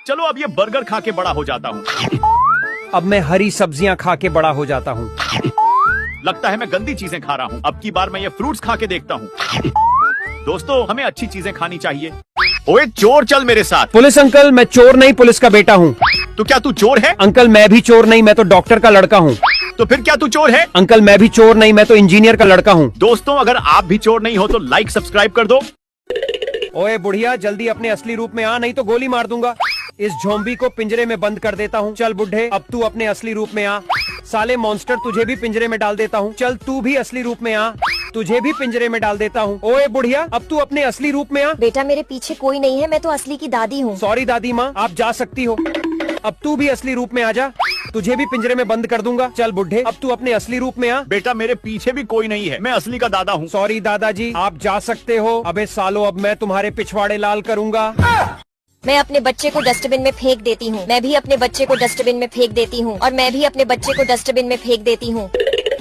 चलो अब ये बर्गर खा के बड़ा हो जाता हूँ। अब मैं हरी सब्जियां खा के बड़ा हो जाता हूँ। लगता है मैं गंदी चीजें खा रहा हूँ। अब की बार मैं ये फ्रूट्स खा के देखता हूँ। दोस्तों हमें अच्छी चीजें खानी चाहिए। ओए चोर, चल मेरे साथ। पुलिस अंकल, मैं चोर नहीं, पुलिस का बेटा हूँ। तो क्या तू चोर है? अंकल मैं भी चोर नहीं, मैं तो डॉक्टर का लड़का हूँ। तो फिर क्या तू चोर है? अंकल मैं भी चोर नहीं, मैं तो इंजीनियर का लड़का हूँ। दोस्तों अगर आप भी चोर नहीं हो तो लाइक सब्सक्राइब कर दो। ओए बुढ़िया, जल्दी अपने असली रूप में आ, नहीं तो गोली मार दूंगा। इस झोंबी को पिंजरे में बंद कर देता हूँ। चल बुढ़े, अब तू अपने असली रूप में आ। साले मॉन्स्टर, तुझे भी पिंजरे में डाल देता हूँ। चल तू भी असली रूप में आ, तुझे भी पिंजरे में डाल देता हूँ। ओए बुढ़िया, अब तू अपने असली रूप में आ। बेटा मेरे पीछे कोई नहीं है, मैं तो असली की दादी हूँ। सॉरी दादी माँ, आप जा सकती हो। अब तू भी असली रूप में आ जा, तुझे भी पिंजरे में बंद कर दूंगा। चल बुढ़े, अब तू अपने असली रूप में आ। बेटा मेरे पीछे भी कोई नहीं है, मैं असली का दादा हूँ। सॉरी दादाजी, आप जा सकते हो। अबे सालो, अब मैं तुम्हारे पिछवाड़े लाल करूंगा। मैं अपने बच्चे को डस्टबिन में फेंक देती हूँ। मैं भी अपने बच्चे को डस्टबिन में फेंक देती हूँ और मैं भी अपने बच्चे को डस्टबिन में फेंक देती हूँ।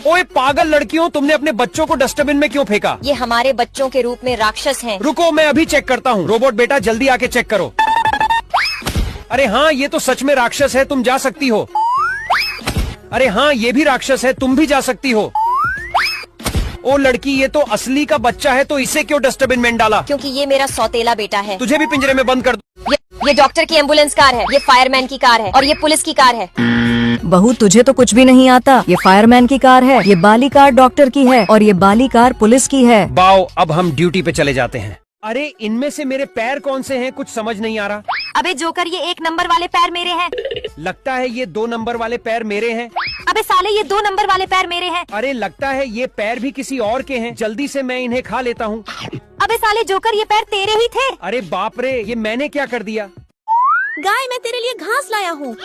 ओए पागल लड़कियों, तुमने अपने बच्चों को डस्टबिन में क्यों फेंका? ये हमारे बच्चों के रूप में राक्षस हैं। रुको, मैं अभी चेक करता हूँ। रोबोट बेटा, जल्दी आके चेक करो। अरे हाँ, ये तो सच में राक्षस है, तुम जा सकती हो। अरे हाँ, ये भी राक्षस है, तुम भी जा सकती हो। ओ लड़की, ये तो असली का बच्चा है, तो इसे क्यों डस्टबिन में डाला? क्योंकि ये मेरा सौतेला बेटा है। तुझे भी पिंजरे में बंद कर दो। ये डॉक्टर की एम्बुलेंस कार है, ये फायरमैन की कार है और ये पुलिस की कार है। बहू तुझे तो कुछ भी नहीं आता। ये फायरमैन की कार है, ये बाली कार डॉक्टर की है और ये बाली कार पुलिस की है। बाओ, अब हम ड्यूटी पे चले जाते हैं। अरे इनमें से मेरे पैर कौन से हैं, कुछ समझ नहीं आ रहा। अबे जोकर, ये 1 नंबर वाले पैर मेरे हैं। लगता है ये 2 नंबर वाले पैर मेरे हैं। अबे साले, ये 2 नंबर वाले पैर मेरे हैं। अरे लगता है ये पैर भी किसी और के हैं। जल्दी से मैं इन्हें खा लेता हूँ। अबे साले जोकर, ये पैर तेरे ही थे। अरे बाप रे, ये मैंने क्या कर दिया? गाय, मैं तेरे लिए घास लाया हूँ।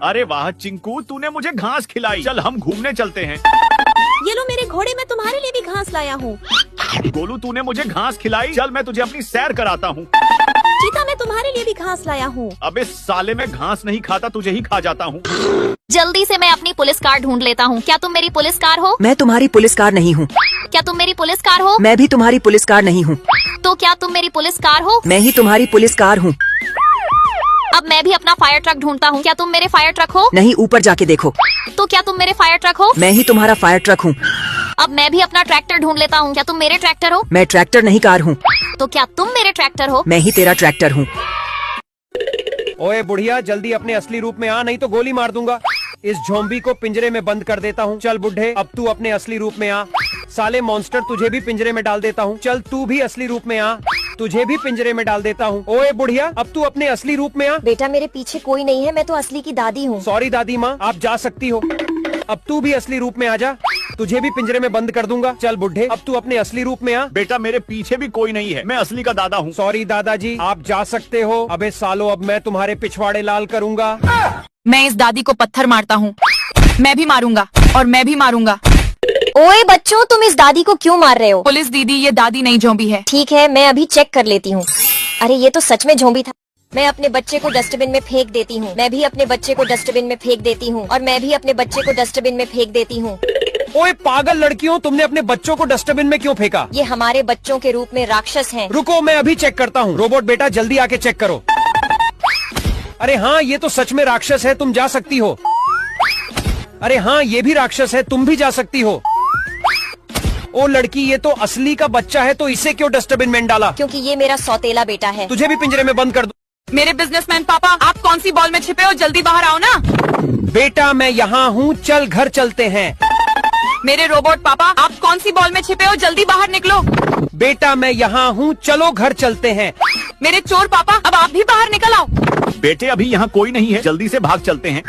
अरे वाह चिंकू, तूने मुझे घास खिलाई। चल हम घूमने चलते हैं। ये लो मेरे घोड़े, मैं तुम्हारे लिए भी घास लाया हूँ। गोलू, तूने मुझे घास खिलाई। चल मैं तुझे अपनी सैर कराता हूँ। चीता, मैं तुम्हारे लिए भी घास लाया हूँ। अबे साले, मैं घास नहीं खाता, तुझे ही खा जाता हूँ। जल्दी से मैं अपनी पुलिस कार ढूंढ लेता हूँ। क्या तुम मेरी पुलिस कार हो? मैं तुम्हारी पुलिस कार नहीं हूँ। क्या तुम मेरी पुलिस कार हो? मैं भी तुम्हारी पुलिस कार नहीं हूँ। तो क्या तुम मेरी पुलिस कार हो? मैं ही तुम्हारी पुलिस कार हूँ। अब मैं भी अपना फायर ट्रक ढूंढता हूँ। क्या तुम मेरे फायर ट्रक हो? नहीं, ऊपर जाके देखो। तो क्या तुम मेरे फायर ट्रक हो? मैं ही तुम्हारा फायर ट्रक हूँ। अब मैं भी अपना ट्रैक्टर ढूंढ लेता हूँ। क्या तुम मेरे ट्रैक्टर हो? मैं ट्रैक्टर नहीं, कार हूँ। तो क्या तुम मेरे ट्रैक्टर हो? मैं ही तेरा ट्रैक्टर हूँ। ओए बुढ़िया, जल्दी अपने असली रूप में आ, नहीं तो गोली मार दूंगा। इस झोंबी को पिंजरे में बंद कर देता हूँ। चल बुढ़े, अब तू अपने असली रूप में आ। साले मॉन्स्टर, तुझे भी पिंजरे में डाल देता हूँ। चल तू भी असली रूप में आ, तुझे भी पिंजरे में डाल देता हूँ। ओए बुढ़िया, अब तू अपने असली रूप में आ। बेटा मेरे पीछे कोई नहीं है, मैं तो असली की दादी हूँ। सॉरी दादी माँ, आप जा सकती हो। अब तू भी असली रूप में आ जा, तुझे भी पिंजरे में बंद कर दूंगा। चल बुढ़े, अब तू अपने असली रूप में आ। बेटा मेरे पीछे भी कोई नहीं है, मैं असली का दादा हूँ। सॉरी दादाजी, आप जा सकते हो। अबे सालो, अब मैं तुम्हारे पिछवाड़े लाल करूंगा। मैं इस दादी को पत्थर मारता हूँ। मैं भी मारूंगा और मैं भी मारूंगा। ओए बच्चों, तुम इस दादी को क्यों मार रहे हो? पुलिस दीदी, ये दादी नहीं झोंबी है। ठीक है, मैं अभी चेक कर लेती हूँ। अरे ये तो सच में झोंबी था। मैं अपने बच्चे को डस्टबिन में फेंक देती हूँ। मैं भी अपने बच्चे को डस्टबिन में फेंक देती हूँ और मैं भी अपने बच्चे को डस्टबिन में फेंक देती हूँ। ओए पागल लड़कियों, तुमने अपने बच्चों को डस्टबिन में क्यों फेंका? ये हमारे बच्चों के रूप में राक्षस हैं। रुको, मैं अभी चेक करता हूँ। रोबोट बेटा, जल्दी आके चेक करो। अरे हाँ, ये तो सच में राक्षस है, तुम जा सकती हो। अरे हाँ, ये भी राक्षस है, तुम भी जा सकती हो। ओ लड़की, ये तो असली का बच्चा है, तो इसे क्यों डस्टबिन में डाला? क्योंकि ये मेरा सौतेला बेटा है। तुझे भी पिंजरे में बंद कर दो। मेरे बिजनेसमैन पापा, आप कौन सी बॉल में छिपे हो? जल्दी बाहर आओ ना। बेटा मैं यहाँ हूँ, चल घर चलते हैं। मेरे रोबोट पापा, आप कौन सी बॉल में छिपे हो? जल्दी बाहर निकलो। बेटा मैं यहाँ हूँ, चलो घर चलते हैं। मेरे चोर पापा, अब आप भी बाहर निकल आओ। बेटे अभी यहाँ कोई नहीं है, जल्दी से भाग चलते हैं।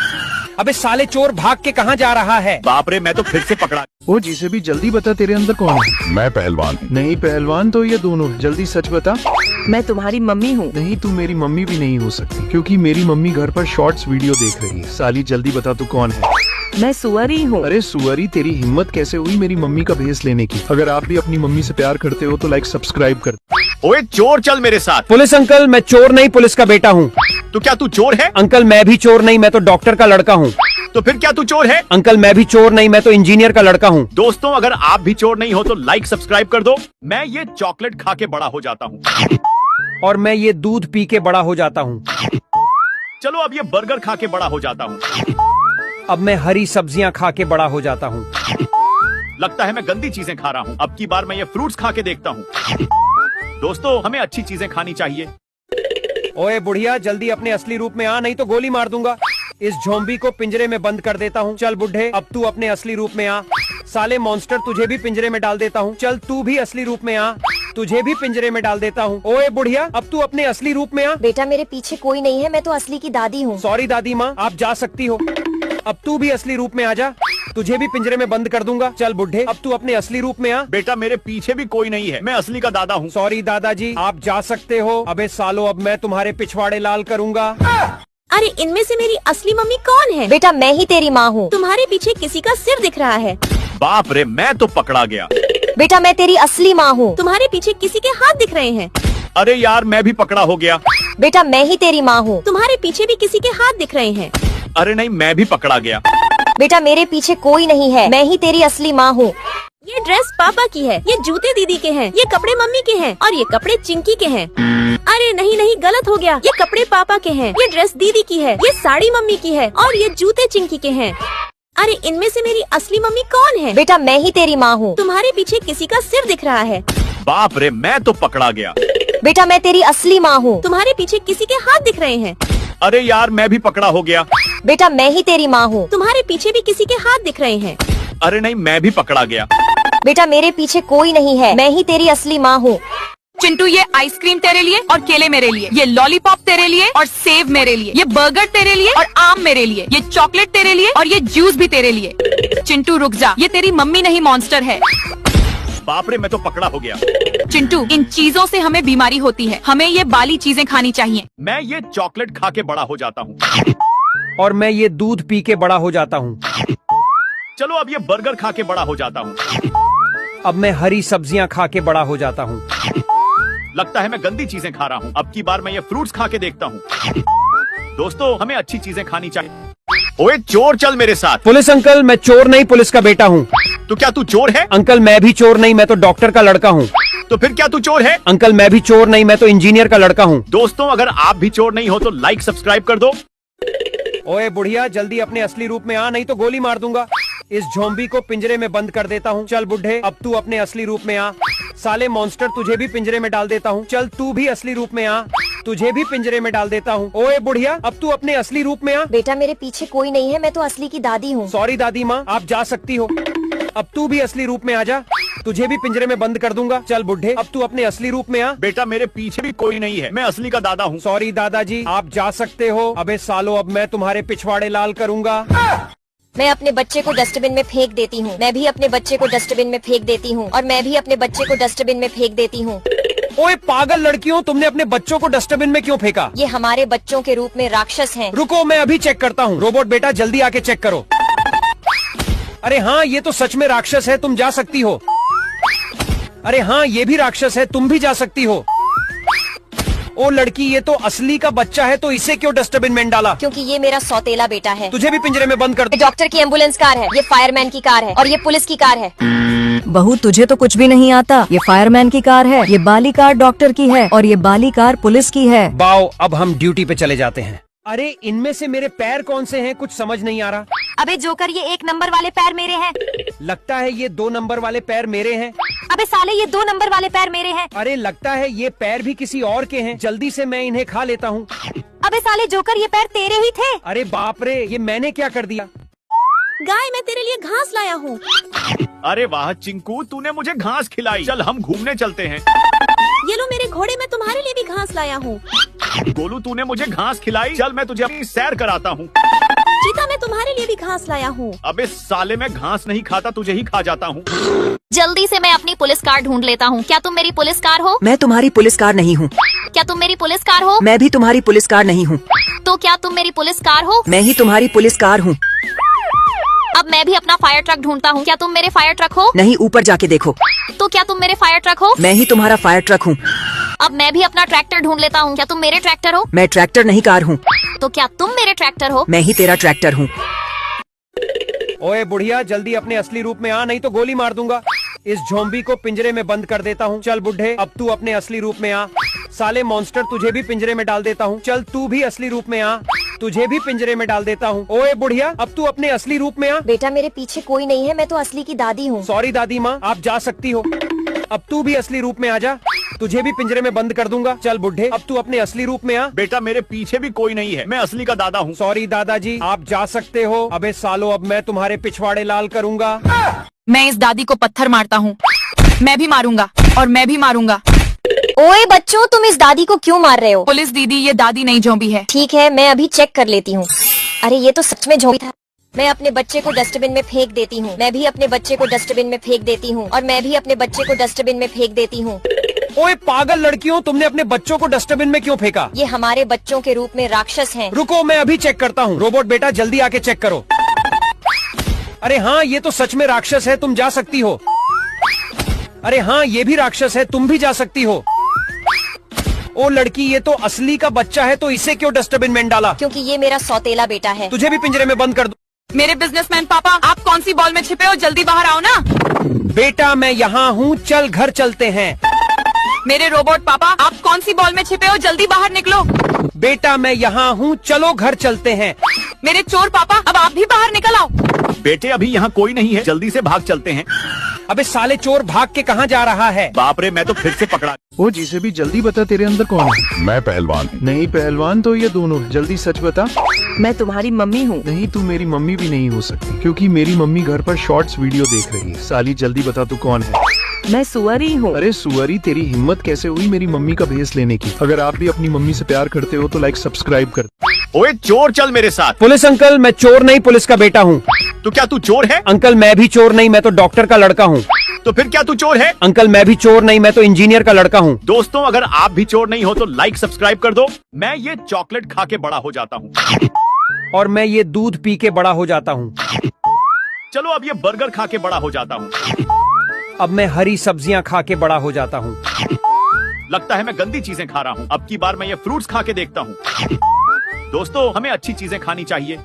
अबे साले चोर, भाग के कहाँ जा रहा है? बाप रे, मैं तो फिर से पकड़ा। ओ जिसे भी जल्दी बता, तेरे अंदर कौन है? मैं पहलवान। नहीं पहलवान तो ये दोनों है। जल्दी सच बता। मैं तुम्हारी मम्मी हूँ। नहीं, तू मेरी मम्मी भी नहीं हो सकती, क्योंकि मेरी मम्मी घर पर शॉर्ट्स वीडियो देख रही है। साली जल्दी बता, तू कौन है? मैं सुअरी हूँ। अरे सुअरी, तेरी हिम्मत कैसे हुई मेरी मम्मी का भेस लेने की? अगर आप भी अपनी मम्मी से प्यार करते हो तो लाइक सब्सक्राइब कर। ओए चोर, चल मेरे साथ। पुलिस अंकल, मैं चोर नहीं, पुलिस का बेटा हूँ। तो क्या तू चोर है? अंकल मैं भी चोर नहीं, मैं तो डॉक्टर का लड़का हूँ। तो फिर क्या तू चोर है? अंकल मैं भी चोर नहीं, मैं तो इंजीनियर का लड़का हूँ। दोस्तों अगर आप भी चोर नहीं हो तो लाइक सब्सक्राइब कर दो। मैं ये चॉकलेट खा के बड़ा हो जाता हूँ। और मैं ये दूध पी के बड़ा हो जाता हूँ। चलो अब ये बर्गर खा के बड़ा हो जाता हूँ। अब मैं हरी सब्जियां खा के बड़ा हो जाता हूँ। लगता है मैं गंदी चीजें खा रहा हूँ। अब की बार मैं ये फ्रूट्स खा के देखता हूँ। दोस्तों हमें अच्छी चीजें खानी चाहिए। ओए बुढ़िया जल्दी अपने असली रूप में आ, नहीं तो गोली मार दूंगा। इस ज़ॉम्बी को पिंजरे में बंद कर देता हूँ। चल बुढ़े अब तू अपने असली रूप में आ। साले मॉन्स्टर तुझे भी पिंजरे में डाल देता हूँ। चल तू भी असली रूप में आ, तुझे भी पिंजरे में डाल देता हूँ। ओए बुढ़िया अब तू अपने असली रूप में आ। बेटा मेरे पीछे कोई नहीं है, मैं तो असली की दादी हूँ। सॉरी दादी माँ, आप जा सकती हो। अब तू भी असली रूप में आ जा, तुझे भी पिंजरे में बंद कर दूंगा। चल बुढ़े अब तू अपने असली रूप में आ। बेटा मेरे पीछे भी कोई नहीं है, मैं असली का दादा हूँ। सॉरी दादाजी, आप जा सकते हो। अबे सालो अब मैं तुम्हारे पिछवाड़े लाल करूंगा। अरे इनमें से मेरी असली मम्मी कौन है? बेटा मैं ही तेरी माँ हूँ। तुम्हारे पीछे किसी का सिर दिख रहा है। बाप रे, मैं तो पकड़ा गया। बेटा मैं तेरी असली माँ हूँ। तुम्हारे पीछे किसी के हाथ दिख रहे हैं। अरे यार, मैं भी पकड़ा हो गया। बेटा मैं ही तेरी माँ हूँ। तुम्हारे पीछे भी किसी के हाथ दिख रहे हैं। अरे नहीं, मैं भी पकड़ा गया। बेटा मेरे पीछे कोई नहीं है, मैं ही तेरी असली माँ हूँ। ये ड्रेस पापा की है, ये जूते दीदी के हैं, ये कपड़े मम्मी के हैं और ये कपड़े चिंकी के हैं। अरे नहीं नहीं, गलत हो गया। ये कपड़े पापा के हैं, ये ड्रेस दीदी की है, ये साड़ी मम्मी की है और ये जूते चिंकी के हैं। अरे इनमें से मेरी असली मम्मी कौन है? बेटा मैं ही तेरी माँ हूँ। तुम्हारे पीछे किसी का सिर दिख रहा है। बाप रे, मैं तो पकड़ा गया। बेटा मैं तेरी असली माँ हूँ। तुम्हारे पीछे किसी के हाथ दिख रहे हैं। अरे यार, मैं भी पकड़ा हो गया। बेटा मैं ही तेरी माँ हूँ। तुम्हारे पीछे भी किसी के हाथ दिख रहे हैं। अरे नहीं, मैं भी पकड़ा गया। बेटा मेरे पीछे कोई नहीं है, मैं ही तेरी असली माँ हूँ। चिंटू ये आइसक्रीम तेरे लिए और केले मेरे लिए, ये लॉलीपॉप तेरे लिए और सेव मेरे लिए, ये बर्गर तेरे लिए और आम मेरे लिए, ये चॉकलेट तेरे लिए और ये जूस भी तेरे लिए। चिंटू रुक जा, ये तेरी मम्मी नहीं मॉन्स्टर है। बाप रे, मैं तो पकड़ा हो गया। चिंटू इन चीजों से हमें बीमारी होती है, हमें ये बाली चीजें खानी चाहिए। मैं ये चॉकलेट खा के बड़ा हो जाता हूँ। और मैं ये दूध पी के बड़ा हो जाता हूँ। चलो अब ये बर्गर खा के बड़ा हो जाता हूँ। अब मैं हरी सब्जियां खा के बड़ा हो जाता हूँ। लगता है मैं गंदी चीजें खा रहा हूँ। अब की बार मैं ये फ्रूट्स खा के देखता हूँ। दोस्तों हमें अच्छी चीजें खानी चाहिए। ओए चोर, चल मेरे साथ। पुलिस अंकल, मैं चोर नहीं, पुलिस का बेटा हूँ। तो क्या तू चोर है? अंकल मैं भी चोर नहीं, मैं तो डॉक्टर का लड़का हूँ। तो फिर क्या तू चोर है? अंकल मैं भी चोर नहीं, मैं तो इंजीनियर का लड़का हूँ। दोस्तों अगर आप भी चोर नहीं हो तो लाइक सब्सक्राइब कर दो। ओए बुढ़िया जल्दी अपने असली रूप में आ, नहीं तो गोली मार दूंगा। इस ज़ॉम्बी को पिंजरे में बंद कर देता हूँ। चल बुढ़े अब तू अपने असली रूप में आ। साले मॉन्स्टर तुझे भी पिंजरे में डाल देता हूँ। चल तू भी असली रूप में आ, तुझे भी पिंजरे में डाल देता हूँ। ओए बुढ़िया अब तू अपने असली रूप में आ। बेटा मेरे पीछे कोई नहीं है, मैं तो असली की दादी हूँ। सॉरी दादी माँ, आप जा सकती हो। अब तू भी असली रूप में आ जा, तुझे भी पिंजरे में बंद कर दूंगा। चल बुढ़े अब तू अपने असली रूप में आ। बेटा मेरे पीछे भी कोई नहीं है, मैं असली का दादा हूँ। सॉरी दादाजी, आप जा सकते हो। अबे सालो अब मैं तुम्हारे पिछवाड़े लाल करूंगा। मैं अपने बच्चे को डस्टबिन में फेंक देती हूँ। मैं भी अपने बच्चे को डस्टबिन में फेंक देती हूँ और मैं भी अपने बच्चे को डस्टबिन में फेंक देती हूँ। ओए पागल लड़कियों, तुमने अपने बच्चों को डस्टबिन में क्यों फेंका? ये हमारे बच्चों के रूप में राक्षस हैं। रुको मैं अभी चेक करता हूँ। रोबोट बेटा जल्दी आके चेक करो। अरे हाँ, ये तो सच में राक्षस है, तुम जा सकती हो। अरे हाँ, ये भी राक्षस है, तुम भी जा सकती हो। ओ लड़की, ये तो असली का बच्चा है, तो इसे क्यों डस्टबिन में डाला? क्योंकि ये मेरा सौतेला बेटा है। तुझे भी पिंजरे में बंद कर ये डॉक्टर की एम्बुलेंस कार है, ये फायरमैन की कार है और ये पुलिस की कार है। बहू तुझे तो कुछ भी नहीं आता। ये फायरमैन की कार है, ये बाली कार डॉक्टर की है और ये बाली कार पुलिस की है। बाओ, अब हम ड्यूटी पे चले जाते हैं। अरे इनमें से मेरे पैर कौन से हैं, कुछ समझ नहीं आ रहा। अबे जोकर, ये 1 नंबर वाले पैर मेरे हैं। लगता है ये 2 नंबर वाले पैर मेरे हैं। अबे साले, ये 2 नंबर वाले पैर मेरे हैं। अरे लगता है ये पैर भी किसी और के हैं। जल्दी से मैं इन्हें खा लेता हूँ। अबे साले जोकर, ये पैर तेरे ही थे। अरे बाप रे, ये मैंने क्या कर दिया? गाय, मैं तेरे लिए घास लाया हूँ। अरे वाह चिंकू, तूने मुझे घास खिलाई। चल हम घूमने चलते हैं। ये लो मेरे घोड़े, मैं तुम्हारे लिए भी घास लाया हूँ। गोलू, तूने मुझे घास खिलाई। चल मैं तुझे अपनी सैर कराता हूँ। चीता, मैं तुम्हारे लिए भी घास लाया हूँ। अबे साले, मैं घास नहीं खाता, तुझे ही खा जाता हूँ। जल्दी से मैं अपनी पुलिस कार ढूंढ लेता हूँ। क्या तुम मेरी पुलिस कार हो? मैं तुम्हारी पुलिस कार नहीं हूँ। क्या तुम मेरी पुलिस कार हो? मैं भी तुम्हारी पुलिस कार नहीं हूँ। तो क्या तुम मेरी पुलिस कार हो? मैं ही तुम्हारी पुलिस कार हूँ। अब मैं भी अपना फायर ट्रक ढूंढता हूँ। क्या तुम मेरे फायर ट्रक हो? नहीं, ऊपर जाके देखो। तो क्या तुम मेरे फायर ट्रक हो? मैं ही तुम्हारा फायर ट्रक हूँ। अब मैं भी अपना ट्रैक्टर ढूंढ लेता हूँ। क्या तुम मेरे ट्रैक्टर हो? मैं ट्रैक्टर नहीं, कार हूँ। तो क्या तुम मेरे ट्रैक्टर हो? मैं ही तेरा ट्रैक्टर हूँ। ओए बुढ़िया जल्दी अपने असली रूप में आ, नहीं तो गोली मार दूंगा। इस ज़ॉम्बी को पिंजरे में बंद कर देता हूँ। चल बुढ़े अब तू अपने असली रूप में आ। साले मॉन्स्टर तुझे भी पिंजरे में डाल देता हूँ। चल तू भी असली रूप में आ, तुझे भी पिंजरे में डाल देता हूँ। ओए बुढ़िया, अब तू अपने असली रूप में आ। बेटा मेरे पीछे कोई नहीं है, मैं तो असली की दादी हूँ। सॉरी दादी माँ, आप जा सकती हो। अब तू भी असली रूप में आ जा, तुझे भी पिंजरे में बंद कर दूंगा। चल बुढ़े, अब तू अपने असली रूप में आ। बेटा मेरे पीछे भी कोई नहीं है, मैं असली का दादा हूँ। सॉरी दादाजी, आप जा सकते हो। अबे सालो, अब मैं तुम्हारे पिछवाड़े लाल करूंगा। मैं इस दादी को पत्थर मारता हूँ, मैं भी मारूंगा और मैं भी मारूंगा। ओए बच्चों, तुम इस दादी को क्यों मार रहे हो? पुलिस दीदी, ये दादी नहीं जोंबी है। ठीक है, मैं अभी चेक कर लेती हूँ। अरे ये तो सच में झोंबी था। मैं अपने बच्चे को डस्टबिन में फेंक देती हूँ। मैं भी अपने बच्चे को डस्टबिन में फेंक देती हूँ और मैं भी अपने बच्चे को डस्टबिन में फेंक देती हूँ। ओए पागल लड़कियों, तुमने अपने बच्चों को डस्टबिन में क्यों फेंका? ये हमारे बच्चों के रूप में राक्षस हैं। रुको, मैं अभी चेक करता हूँ। रोबोट बेटा, जल्दी आके चेक करो। अरे हाँ, ये तो सच में राक्षस है, तुम जा सकती हो। अरे हाँ, ये भी राक्षस है, तुम भी जा सकती हो। ओ लड़की, ये तो असली का बच्चा है, तो इसे क्यों डस्टबिन में डाला? क्योंकि ये मेरा सौतेला बेटा है। तुझे भी पिंजरे में बंद कर दूं। मेरे बिजनेसमैन पापा, आप कौन सी बॉल में छिपे हो? जल्दी बाहर आओ ना। बेटा मैं यहाँ हूँ, चल घर चलते हैं। मेरे रोबोट पापा, आप कौन सी बॉल में छिपे हो? जल्दी बाहर निकलो। बेटा मैं यहाँ हूँ, चलो घर चलते हैं। मेरे चोर पापा, अब आप भी बाहर निकल आओ। बेटे अभी यहाँ कोई नहीं है, जल्दी से भाग चलते हैं। अबे साले चोर, भाग के कहाँ जा रहा है? बाप रे, मैं तो फिर से पकड़ा। ओ जिसे भी जल्दी बता, तेरे अंदर कौन है? मैं पहलवान। नहीं पहलवान तो ये दोनों है। जल्दी सच बता। मैं तुम्हारी मम्मी हूँ। नहीं, तू मेरी मम्मी भी नहीं हो सकती, क्योंकि मेरी मम्मी घर पर शॉर्ट्स वीडियो देख रही है। साली जल्दी बता, तू कौन है? मैं सुअरी हूँ। अरे सुअरी, तेरी हिम्मत कैसे हुई मेरी मम्मी का भेस लेने की? अगर आप भी अपनी मम्मी से प्यार करते हो तो लाइक सब्सक्राइब कर। ओए चोर, चल मेरे साथ। पुलिस अंकल, मैं चोर नहीं, पुलिस का बेटा हूँ। तो क्या तू चोर है? अंकल मैं भी चोर नहीं, मैं तो डॉक्टर का लड़का हूँ। तो फिर क्या तू चोर है? अंकल मैं भी चोर नहीं, मैं तो इंजीनियर का लड़का हूँ। दोस्तों, अगर आप भी चोर नहीं हो तो लाइक सब्सक्राइब कर दो। मैं ये चॉकलेट खा के बड़ा हो जाता हूँ। और मैं ये दूध पी के बड़ा हो जाता हूँ। चलो अब ये बर्गर खा के बड़ा हो जाता हूँ। अब मैं हरी सब्जियाँ खा के बड़ा हो जाता हूँ। लगता है मैं गंदी चीजें खा रहा हूँ। अब की बार मैं ये फ्रूट्स खा के देखता हूँ। दोस्तों, हमें अच्छी चीजें खानी चाहिए।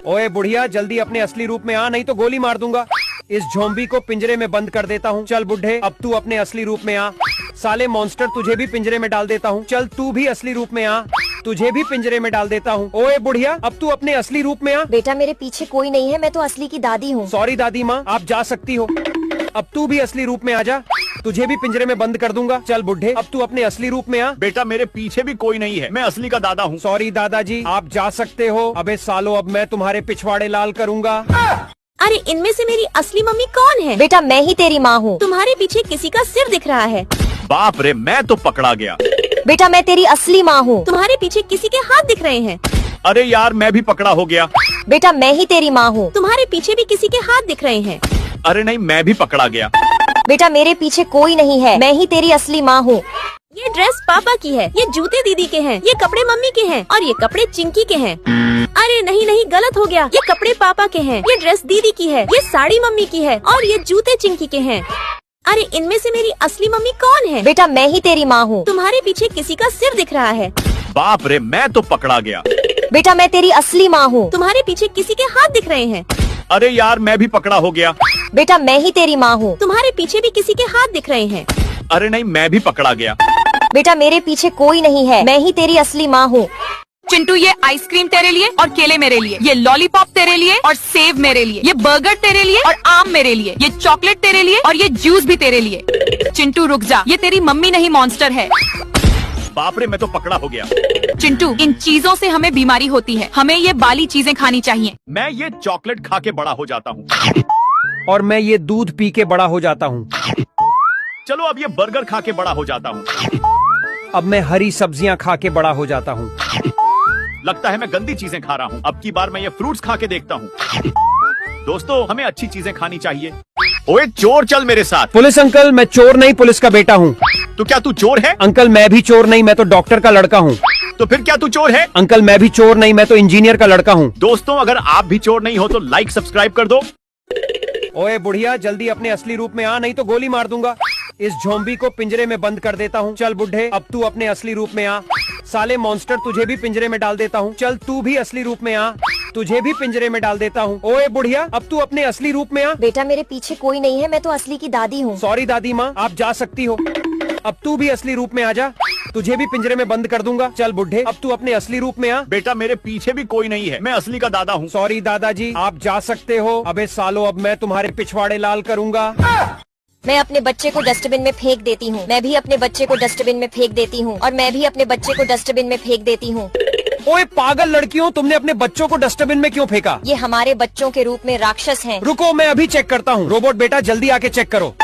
ओए बुढ़िया, जल्दी अपने असली रूप में आ, नहीं तो गोली मार दूंगा। इस झोंबी को पिंजरे में बंद कर देता हूँ। चल बुढ़े, अब तू अपने असली रूप में आ। साले मॉन्स्टर, तुझे भी पिंजरे में डाल देता हूँ। चल तू भी असली रूप में आ, तुझे भी पिंजरे में डाल देता हूँ। ओए बुढ़िया, अब तू अपने असली रूप में आ। बेटा मेरे पीछे कोई नहीं है, मैं तो असली की दादी हूँ। सॉरी दादी माँ, आप जा सकती हो। अब तू भी असली रूप में आ जा, तुझे भी पिंजरे में बंद कर दूंगा। चल बुढ़े, अब तू अपने असली रूप में आ। बेटा मेरे पीछे भी कोई नहीं है, मैं असली का दादा हूँ। सॉरी दादाजी, आप जा सकते हो। अबे सालो, अब मैं तुम्हारे पिछवाड़े लाल करूंगा। अरे इनमें से मेरी असली मम्मी कौन है? बेटा मैं ही तेरी माँ हूँ। तुम्हारे पीछे किसी का सिर दिख रहा है। बाप रे, मैं तो पकड़ा गया। बेटा मैं तेरी असली माँ हूँ। तुम्हारे पीछे किसी के हाथ दिख रहे हैं। अरे यार, मैं भी पकड़ा हो गया। बेटा मैं ही तेरी माँ हूँ। तुम्हारे पीछे भी किसी के हाथ दिख रहे हैं। अरे नहीं, मैं भी पकड़ा गया। बेटा मेरे पीछे कोई नहीं है, मैं ही तेरी असली माँ हूँ। ये ड्रेस पापा की है, ये जूते दीदी के हैं, ये कपड़े मम्मी के हैं और ये कपड़े चिंकी के हैं। अरे नहीं नहीं, गलत हो गया। ये कपड़े पापा के हैं, ये ड्रेस दीदी की है, ये साड़ी मम्मी की है और ये जूते चिंकी के हैं। अरे इनमें से मेरी असली मम्मी कौन है? बेटा मैं ही तेरी माँ हूँ। तुम्हारे पीछे किसी का सिर दिख रहा है। बाप रे, मैं तो पकड़ा गया। बेटा मैं तेरी असली माँ हूँ। तुम्हारे पीछे किसी के हाथ दिख रहे हैं। अरे यार, मैं भी पकड़ा हो गया। बेटा मैं ही तेरी माँ हूँ। तुम्हारे पीछे भी किसी के हाथ दिख रहे हैं। अरे नहीं, मैं भी पकड़ा गया। बेटा मेरे पीछे कोई नहीं है, मैं ही तेरी असली माँ हूँ। चिंटू, ये आइसक्रीम तेरे लिए और केले मेरे लिए, ये लॉलीपॉप तेरे लिए और सेब मेरे लिए, ये बर्गर तेरे लिए और आम मेरे लिए, ये चॉकलेट तेरे लिए और ये जूस भी तेरे लिए। चिंटू रुक जा, ये तेरी मम्मी नहीं मॉन्स्टर है। बाप रे, मैं तो पकड़ा हो गया। चिंटू, इन चीजों से हमें बीमारी होती है, हमें ये बाली चीजें खानी चाहिए। मैं ये चॉकलेट खा के बड़ा हो जाता हूँ। और मैं ये दूध पी के बड़ा हो जाता हूँ। चलो अब ये बर्गर खा के बड़ा हो जाता हूँ। अब मैं हरी सब्जियाँ खा के बड़ा हो जाता हूँ। लगता है मैं गंदी चीजें खा रहा हूँ। अब की बार मैं ये फ्रूट्स खा के देखता हूँ। दोस्तों, हमें अच्छी चीजें खानी चाहिए। ओए चोर, चल मेरे साथ। पुलिस अंकल, मैं चोर नहीं, पुलिस का बेटा हूँ। तो क्या तू चोर है? अंकल मैं भी चोर नहीं, मैं तो डॉक्टर का लड़का हूँ। तो फिर क्या तू चोर है? अंकल मैं भी चोर नहीं, मैं तो इंजीनियर का लड़का हूँ। दोस्तों, अगर आप भी चोर नहीं हो तो लाइक सब्सक्राइब कर दो। ओए बुढ़िया, जल्दी अपने असली रूप में आ, नहीं तो गोली मार दूंगा। इस झोंबी को पिंजरे में बंद कर देता हूँ। चल बुढ़े, अब तू अपने असली रूप में आ। साले मॉन्स्टर, तुझे भी पिंजरे में डाल देता हूँ। चल तू भी असली रूप में आ, तुझे भी पिंजरे में डाल देता हूँ। ओए बुढ़िया, अब तू अपने असली रूप में आ। बेटा मेरे पीछे कोई नहीं है, मैं तो असली की दादी हूँ। सॉरी दादी माँ, आप जा सकती हो। अब तू भी असली रूप में आ जा, तुझे भी पिंजरे में बंद कर दूंगा। चल बुढ़े, अब तू अपने असली रूप में आ। बेटा मेरे पीछे भी कोई नहीं है, मैं असली का दादा हूँ। सॉरी दादाजी, आप जा सकते हो। अबे सालो, अब मैं तुम्हारे पिछवाड़े लाल करूंगा। मैं अपने बच्चे को डस्टबिन में फेंक देती हूँ। मैं भी अपने बच्चे को डस्टबिन में फेंक देती हूँ और मैं भी अपने बच्चे को डस्टबिन में फेंक देती हूँ। ओए पागल लड़कियों, तुमने अपने बच्चों को डस्टबिन में क्यों फेंका? ये हमारे बच्चों के रूप में राक्षस हैं। रुको, मैं अभी चेक करता हूँ। रोबोट बेटा जल्दी आके चेक करो।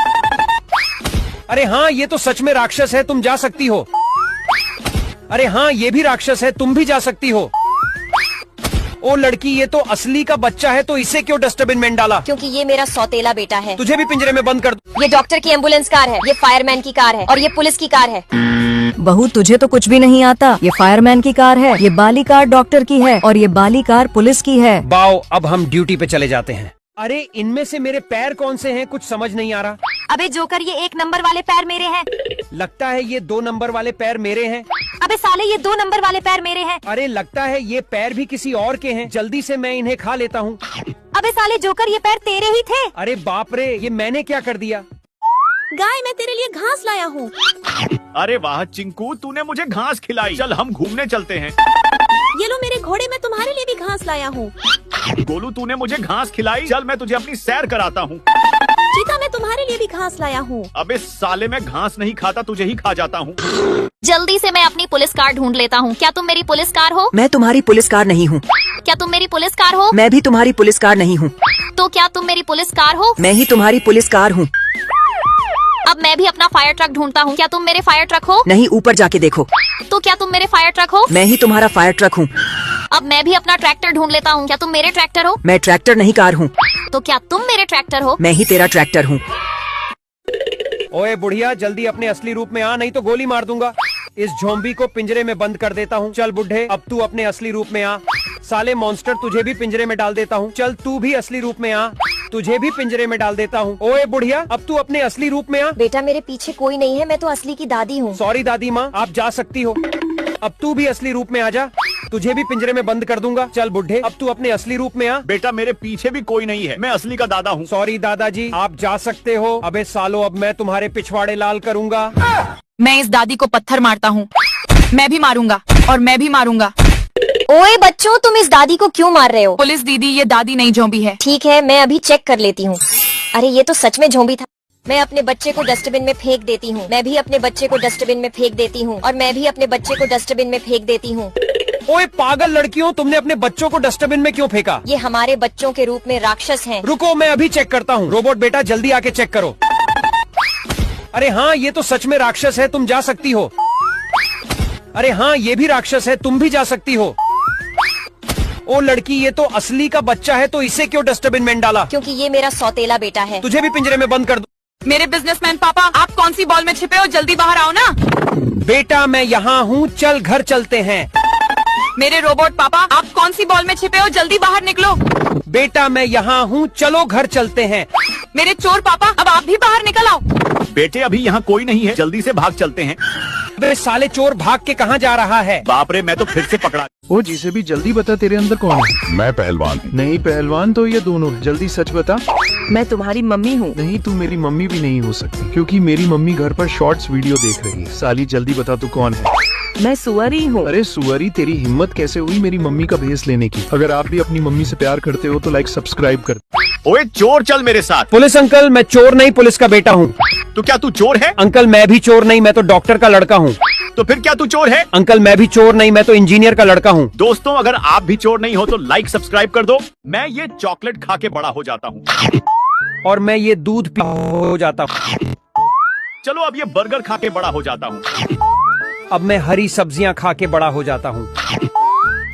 अरे हाँ, ये तो सच में राक्षस है, तुम जा सकती हो। अरे हाँ, ये भी राक्षस है, तुम भी जा सकती हो। ओ लड़की, ये तो असली का बच्चा है, तो इसे क्यों डस्टबिन में डाला? क्योंकि ये मेरा सौतेला बेटा है। तुझे भी पिंजरे में बंद कर दो। ये डॉक्टर की एम्बुलेंस कार है, ये फायरमैन की कार है और ये पुलिस की कार है। बहू, तुझे तो कुछ भी नहीं आता। ये फायरमैन की कार है, ये बाली कार डॉक्टर की है और ये बाली कार पुलिस की है। बाओ, अब हम ड्यूटी पे चले जाते हैं। अरे इनमें से मेरे पैर कौन से हैं, कुछ समझ नहीं आ रहा। अबे जोकर, ये 1 नंबर वाले पैर मेरे हैं। लगता है ये 2 नंबर वाले पैर मेरे हैं। अबे साले, ये 2 नंबर वाले पैर मेरे हैं। अरे लगता है ये पैर भी किसी और के हैं। जल्दी से मैं इन्हें खा लेता हूँ। अबे साले जोकर, ये पैर तेरे ही थे। अरे बाप रे, ये मैंने क्या कर दिया? गाय, मैं तेरे लिए घास लाया हूँ। अरे वाह चिंकू, तूने मुझे घास खिलाई। चल हम घूमने चलते हैं। ये लो मेरे घोड़े, मैं तुम्हारे लिए भी घास लाया हूँ। गोलू, तूने मुझे घास खिलाई। चल मैं तुझे अपनी सैर कराता हूँ। चीता, मैं तुम्हारे लिए भी घास लाया हूँ। अबे साले, मैं घास नहीं खाता, तुझे ही खा जाता हूँ। जल्दी से मैं अपनी पुलिस कार ढूंढ लेता हूँ। क्या तुम मेरी पुलिस कार हो? मैं तुम्हारी पुलिस कार नहीं हूँ। क्या तुम मेरी पुलिस कार हो? मैं भी तुम्हारी पुलिस कार नहीं हूँ। तो क्या तुम मेरी पुलिस कार हो? मैं ही तुम्हारी पुलिस कार हूँ। अब मैं भी अपना फायर ट्रक ढूंढता हूँ। क्या तुम मेरे फायर ट्रक हो? नहीं, ऊपर जाके देखो। तो क्या तुम मेरे फायर ट्रक हो? मैं ही तुम्हारा फायर ट्रक हूँ। अब मैं भी अपना ट्रैक्टर ढूंढ लेता हूँ। क्या तुम मेरे ट्रैक्टर हो? मैं ट्रैक्टर नहीं, कार हूँ। तो क्या तुम मेरे ट्रैक्टर हो? मैं ही तेरा ट्रैक्टर हूँ। ओए बुढ़िया, जल्दी अपने असली रूप में आ, नहीं तो गोली मार दूंगा। इस झोंबी को पिंजरे में बंद कर देता हूँ। चल बुढ़े, अब तू अपने असली रूप में आ। साले मॉन्स्टर, तुझे भी पिंजरे में डाल देता हूँ। चल तू भी असली रूप में आ, तुझे भी पिंजरे में डाल देता हूँ। ओए बुढ़िया, अब तू अपने असली रूप में आ। बेटा, मेरे पीछे कोई नहीं है, मैं तो असली की दादी हूँ। सॉरी दादी माँ, आप जा सकती हो। अब तू भी असली रूप में आ जा, तुझे भी पिंजरे में बंद कर दूंगा। चल बुढ़े, अब तू अपने असली रूप में आ। बेटा मेरे पीछे भी कोई नहीं है, मैं असली का दादा हूँ। सॉरी दादाजी, आप जा सकते हो। अबे सालो, अब मैं तुम्हारे पिछवाड़े लाल करूंगा। मैं इस दादी को पत्थर मारता हूँ। मैं भी मारूंगा और मैं भी मारूंगा। ओए बच्चों, तुम इस दादी को क्यों मार रहे हो? पुलिस दीदी, ये दादी नहीं झोंबी है। ठीक है, मैं अभी चेक कर लेती हूँ। अरे ये तो सच में झोंबी था। मैं अपने बच्चे को डस्टबिन में फेंक देती हूँ। मैं भी अपने बच्चे को डस्टबिन में फेंक देती हूँ और मैं भी अपने बच्चे को डस्टबिन में फेंक देती हूँ। ओए पागल लड़कियों, तुमने अपने बच्चों को डस्टबिन में क्यों फेंका? ये हमारे बच्चों के रूप में राक्षस हैं। रुको, मैं अभी चेक करता हूँ। रोबोट बेटा जल्दी आके चेक करो। अरे हाँ, ये तो सच में राक्षस है, तुम जा सकती हो। अरे हाँ, ये भी राक्षस है, तुम भी जा सकती हो। ओ लड़की, ये तो असली का बच्चा है, तो इसे क्यों डस्टबिन में डाला? क्योंकि ये मेरा सौतेला बेटा है। तुझे भी पिंजरे में बंद कर दो। मेरे बिजनेसमैन पापा, आप कौन सी बॉल में छिपे हो? जल्दी बाहर आओ ना। बेटा मैं यहाँ हूँ, चल घर चलते हैं। मेरे रोबोट पापा, आप कौन सी बॉल में छिपे हो? जल्दी बाहर निकलो। बेटा मैं यहाँ हूँ, चलो घर चलते हैं। मेरे चोर पापा, अब आप भी बाहर निकल आओ। बेटे अभी यहाँ कोई नहीं है, जल्दी से भाग चलते हैं। अबे साले चोर, भाग के कहाँ जा रहा है? बाप रे, मैं तो फिर से पकड़ा। ओ जिसे भी जल्दी बता, तेरे अंदर कौन है? मैं पहलवान। नहीं पहलवान तो ये दोनों है। जल्दी सच बता। मैं तुम्हारी मम्मी हूँ। नहीं, तू मेरी मम्मी भी नहीं हो सकती, क्योंकि मेरी मम्मी घर पर शॉर्ट्स वीडियो देख रही है। साली जल्दी बता, तू कौन है? मैं सुअरी हूँ। अरे सुअरी, तेरी हिम्मत कैसे हुई मेरी मम्मी का भेस लेने की? अगर आप भी अपनी मम्मी से प्यार करते हो तो लाइक सब्सक्राइब कर। ओए चोर, चल मेरे साथ। पुलिस अंकल, मैं चोर नहीं, पुलिस का बेटा हूँ। तो क्या तू चोर है? अंकल मैं भी चोर नहीं, मैं तो डॉक्टर का लड़का हूँ। तो फिर क्या तू चोर है? अंकल मैं भी चोर नहीं, मैं तो इंजीनियर का लड़का हूँ। दोस्तों, अगर आप भी चोर नहीं हो तो लाइक सब्सक्राइब कर दो। मैं ये चॉकलेट खा के बड़ा हो जाता हूँ। और मैं ये दूध पी हो जाता हूँ। चलो अब ये बर्गर खा के बड़ा हो जाता हूँ। अब मैं हरी सब्जियाँ खा के बड़ा हो जाता हूँ।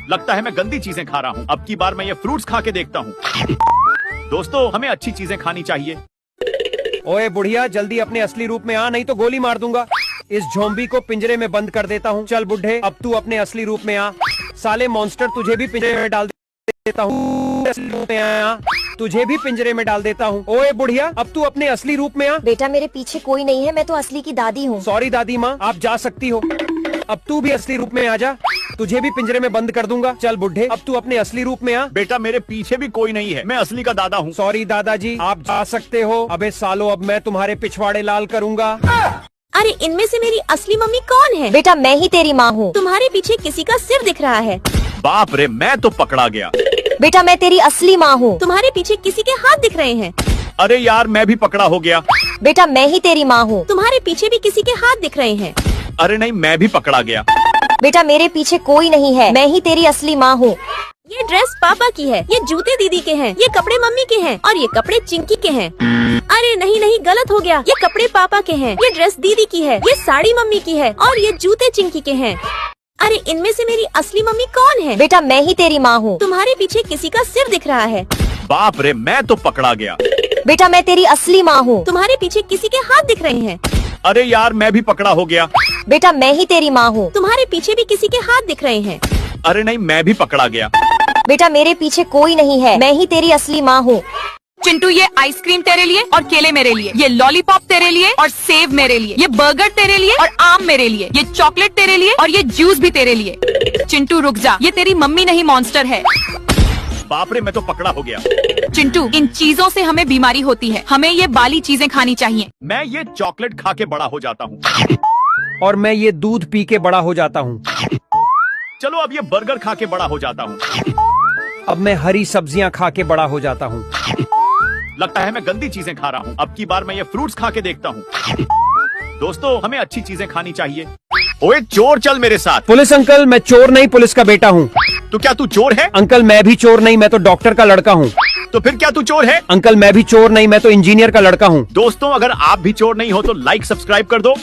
लगता है मैं गंदी चीजें खा रहा हूँ। अब की बार मैं ये फ्रूट्स खा के देखता हूँ। दोस्तों, हमें अच्छी चीजें खानी चाहिए। ओए बुढ़िया, जल्दी अपने असली रूप में आ, नहीं तो गोली मार दूंगा। इस झोंबी को पिंजरे में बंद कर देता हूँ। चल बुढ़े, अब तू अपने असली रूप में आ। साले मॉन्स्टर, तुझे भी पिंजरे में डाल देता हूँ। असली रूप में आ, तुझे भी पिंजरे में डाल देता हूँ। ओए बुढ़िया, अब तू अपने असली रूप में आ। बेटा, मेरे पीछे कोई नहीं है, मैं तो असली की दादी हूँ। सॉरी दादी माँ, आप जा सकती हो। अब तू भी असली रूप में आ जा, तुझे भी पिंजरे में बंद कर दूंगा। चल बुढ़े, अब तू अपने असली रूप में आ। बेटा मेरे पीछे भी कोई नहीं है, मैं असली का दादा हूँ। सॉरी दादाजी, आप जा सकते हो। अबे सालो, अब मैं तुम्हारे पिछवाड़े लाल करूंगा। अरे इनमें से मेरी असली मम्मी कौन है? बेटा मैं ही तेरी माँ हूँ। तुम्हारे पीछे किसी का सिर दिख रहा है। बाप रे, मैं तो पकड़ा गया। बेटा मैं तेरी असली माँ हूँ। तुम्हारे पीछे किसी के हाथ दिख रहे हैं। अरे यार, मैं भी पकड़ा हो गया। बेटा मैं ही तेरी माँ हूँ। तुम्हारे पीछे भी किसी के हाथ दिख रहे हैं। अरे नहीं, मैं भी पकड़ा गया। बेटा मेरे पीछे कोई नहीं है, मैं ही तेरी असली माँ हूँ। ये ड्रेस पापा की है, ये जूते दीदी के हैं, ये कपड़े मम्मी के हैं और ये कपड़े चिंकी के हैं। अरे नहीं नहीं, गलत हो गया। ये कपड़े पापा के हैं, ये ड्रेस दीदी की है, ये साड़ी मम्मी की है और ये जूते चिंकी के हैं। अरे इनमें से मेरी असली मम्मी कौन है? बेटा मैं ही तेरी माँ हूँ। तुम्हारे पीछे किसी का सिर दिख रहा है। बाप रे, मैं तो पकड़ा गया। बेटा मैं तेरी असली माँ हूँ। तुम्हारे पीछे किसी के हाथ दिख रहे हैं। अरे यार, मैं भी पकड़ा हो गया। बेटा मैं ही तेरी माँ हूँ। तुम्हारे पीछे भी किसी के हाथ दिख रहे हैं। अरे नहीं, मैं भी पकड़ा गया। बेटा मेरे पीछे कोई नहीं है, मैं ही तेरी असली माँ हूँ। चिंटू, ये आइसक्रीम तेरे लिए और केले मेरे लिए, ये लॉलीपॉप तेरे लिए और सेव मेरे लिए, ये बर्गर तेरे लिए और आम मेरे लिए, ये चॉकलेट तेरे लिए और ये जूस भी तेरे लिए। चिंटू रुक जा, ये तेरी मम्मी नहीं मॉन्स्टर है। बाप रे, मैं तो पकड़ा हो गया। चिंटू, इन चीजों से हमें बीमारी होती है, हमें ये बाली चीजें खानी चाहिए। मैं ये चॉकलेट खा के बड़ा हो जाता हूँ। और मैं ये दूध पी के बड़ा हो जाता हूँ। चलो अब ये बर्गर खा के बड़ा हो जाता हूँ। अब मैं हरी सब्जियाँ खा के बड़ा हो जाता हूँ। लगता है मैं गंदी चीजें खा रहा हूँ। अब की बार मैं ये फ्रूट्स खा के देखता हूँ। दोस्तों, हमें अच्छी चीजें खानी चाहिए। ओए चोर, चल मेरे साथ। पुलिस अंकल, मैं चोर नहीं, पुलिस का बेटा हूँ। तो क्या तू चोर है? अंकल मैं भी चोर नहीं, मैं तो डॉक्टर का लड़का हूँ। तो फिर क्या तू चोर है? अंकल मैं भी चोर नहीं, मैं तो इंजीनियर का लड़का हूँ। दोस्तों, अगर आप भी चोर नहीं हो तो लाइक सब्सक्राइब कर दो।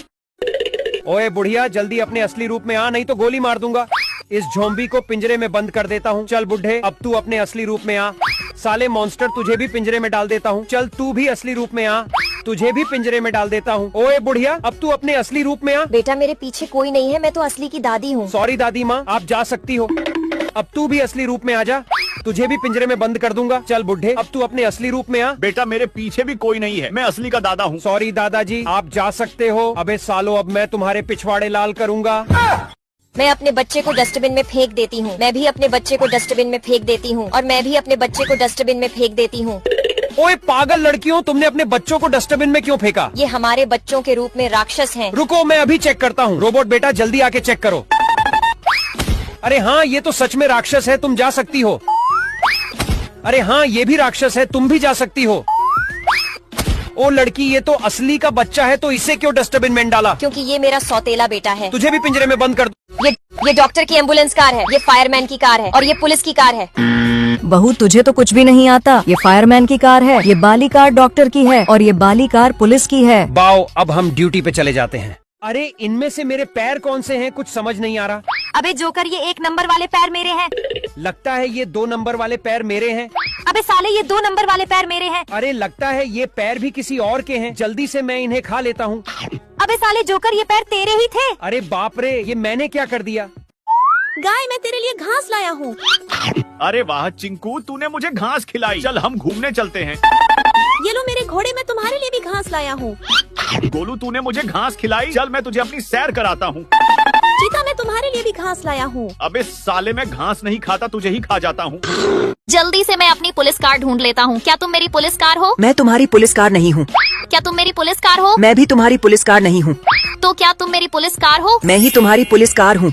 ओए बुढ़िया, जल्दी अपने असली रूप में आ, नहीं तो गोली मार दूंगा। इस झोंबी को पिंजरे में बंद कर देता हूँ। चल बुढ़े, अब तू अपने असली रूप में आ। साले मॉन्स्टर, तुझे भी पिंजरे में डाल देता हूँ। चल तू भी असली रूप में आ, तुझे भी पिंजरे में डाल देता हूँ। ओए बुढ़िया, अब तू अपने असली रूप में आ। बेटा मेरे पीछे कोई नहीं है, मैं तो असली की दादी हूँ। सॉरी दादी माँ, आप जा सकती हो। अब तू भी असली रूप में आ जा, तुझे भी पिंजरे में बंद कर दूंगा। चल बुढ़े, अब तू अपने असली रूप में आ। बेटा मेरे पीछे भी कोई नहीं है, मैं असली का दादा हूँ। सॉरी दादाजी, आप जा सकते हो। अबे सालो, अब मैं तुम्हारे पिछवाड़े लाल करूंगा। मैं अपने बच्चे को डस्टबिन में फेंक देती हूँ। मैं भी अपने बच्चे को डस्टबिन में फेंक देती हूँ और मैं भी अपने बच्चे को डस्टबिन में फेंक देती हूँ। ओए पागल लड़कियों, तुमने अपने बच्चों को डस्टबिन में क्यों फेंका? ये हमारे बच्चों के रूप में राक्षस हैं। रुको, मैं अभी चेक करता हूँ। रोबोट बेटा, जल्दी आके चेक करो। अरे हाँ, ये तो सच में राक्षस है, तुम जा सकती हो। अरे हाँ, ये भी राक्षस है, तुम भी जा सकती हो। ओ लड़की, ये तो असली का बच्चा है, तो इसे क्यों डस्टबिन में डाला? क्योंकि ये मेरा सौतेला बेटा है। तुझे भी पिंजरे में बंद कर दो। ये डॉक्टर की एम्बुलेंस कार है, ये फायरमैन की कार है और ये पुलिस की कार है। बहू तुझे तो कुछ भी नहीं आता। ये फायरमैन की कार है, ये बाली कार डॉक्टर की है और ये बाली कार पुलिस की है। बाओ, अब हम ड्यूटी पे चले जाते हैं। अरे इनमें से मेरे पैर कौन से हैं, कुछ समझ नहीं आ रहा। अबे जोकर, ये 1 नंबर वाले पैर मेरे हैं। लगता है ये 2 नंबर वाले पैर मेरे हैं। अबे साले, ये 2 नंबर वाले पैर मेरे हैं। अरे लगता है ये पैर भी किसी और के हैं। जल्दी से मैं इन्हें खा लेता हूँ। अबे साले जोकर, ये पैर तेरे ही थे। अरे बाप रे, ये मैंने क्या कर दिया? गाय, मैं तेरे लिए घास लाया हूँ। अरे वाह चिंकू, तूने मुझे घास खिलाई। चल हम घूमने चलते हैं। ये लो मेरे घोड़े, मैं तुम्हारे लिए भी घास लाया हूँ। गोलू, तूने मुझे घास खिलाई। चल मैं तुझे अपनी सैर कराता हूँ। चीता, मैं तुम्हारे लिए भी घास लाया हूँ। अबे साले, मैं घास नहीं खाता, तुझे ही खा जाता हूँ। जल्दी से मैं अपनी पुलिस कार ढूंढ लेता हूँ। क्या तुम मेरी पुलिस कार हो? मैं तुम्हारी पुलिस कार नहीं हूँ। क्या तुम मेरी पुलिस कार हो? मैं भी तुम्हारी पुलिस कार नहीं हूँ। तो क्या तुम मेरी पुलिस कार हो? मैं ही तुम्हारी पुलिस कार हूँ।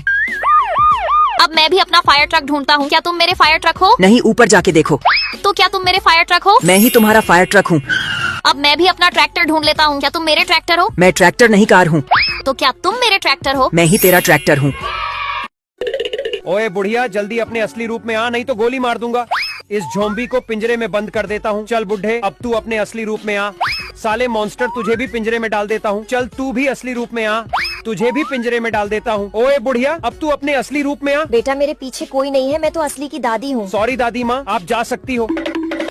अब मैं भी अपना फायर ट्रक ढूंढता हूँ। क्या तुम मेरे फायर ट्रक हो? नहीं, ऊपर जाके देखो। तो क्या तुम मेरे फायर ट्रक हो? मैं ही तुम्हारा फायर ट्रक हूँ। अब मैं भी अपना ट्रैक्टर ढूंढ लेता हूँ। क्या तुम मेरे ट्रैक्टर हो? मैं ट्रैक्टर नहीं, कार हूँ। तो क्या तुम मेरे ट्रैक्टर हो? मैं ही तेरा ट्रैक्टर हूँ। ओए बुढ़िया, जल्दी अपने असली रूप में आ, नहीं तो गोली मार दूंगा। इस झोंबी को पिंजरे में बंद कर देता हूँ। चल बुढ़े, अब तू अपने असली रूप में आ। साले मॉन्स्टर, तुझे भी पिंजरे में डाल देता हूँ। चल तू भी असली रूप में आ, तुझे भी पिंजरे में डाल देता हूँ। ओए बुढ़िया, अब तू अपने असली रूप में आ। बेटा मेरे पीछे कोई नहीं है, मैं तो असली की दादी हूँ। सॉरी दादी माँ, आप जा सकती हो।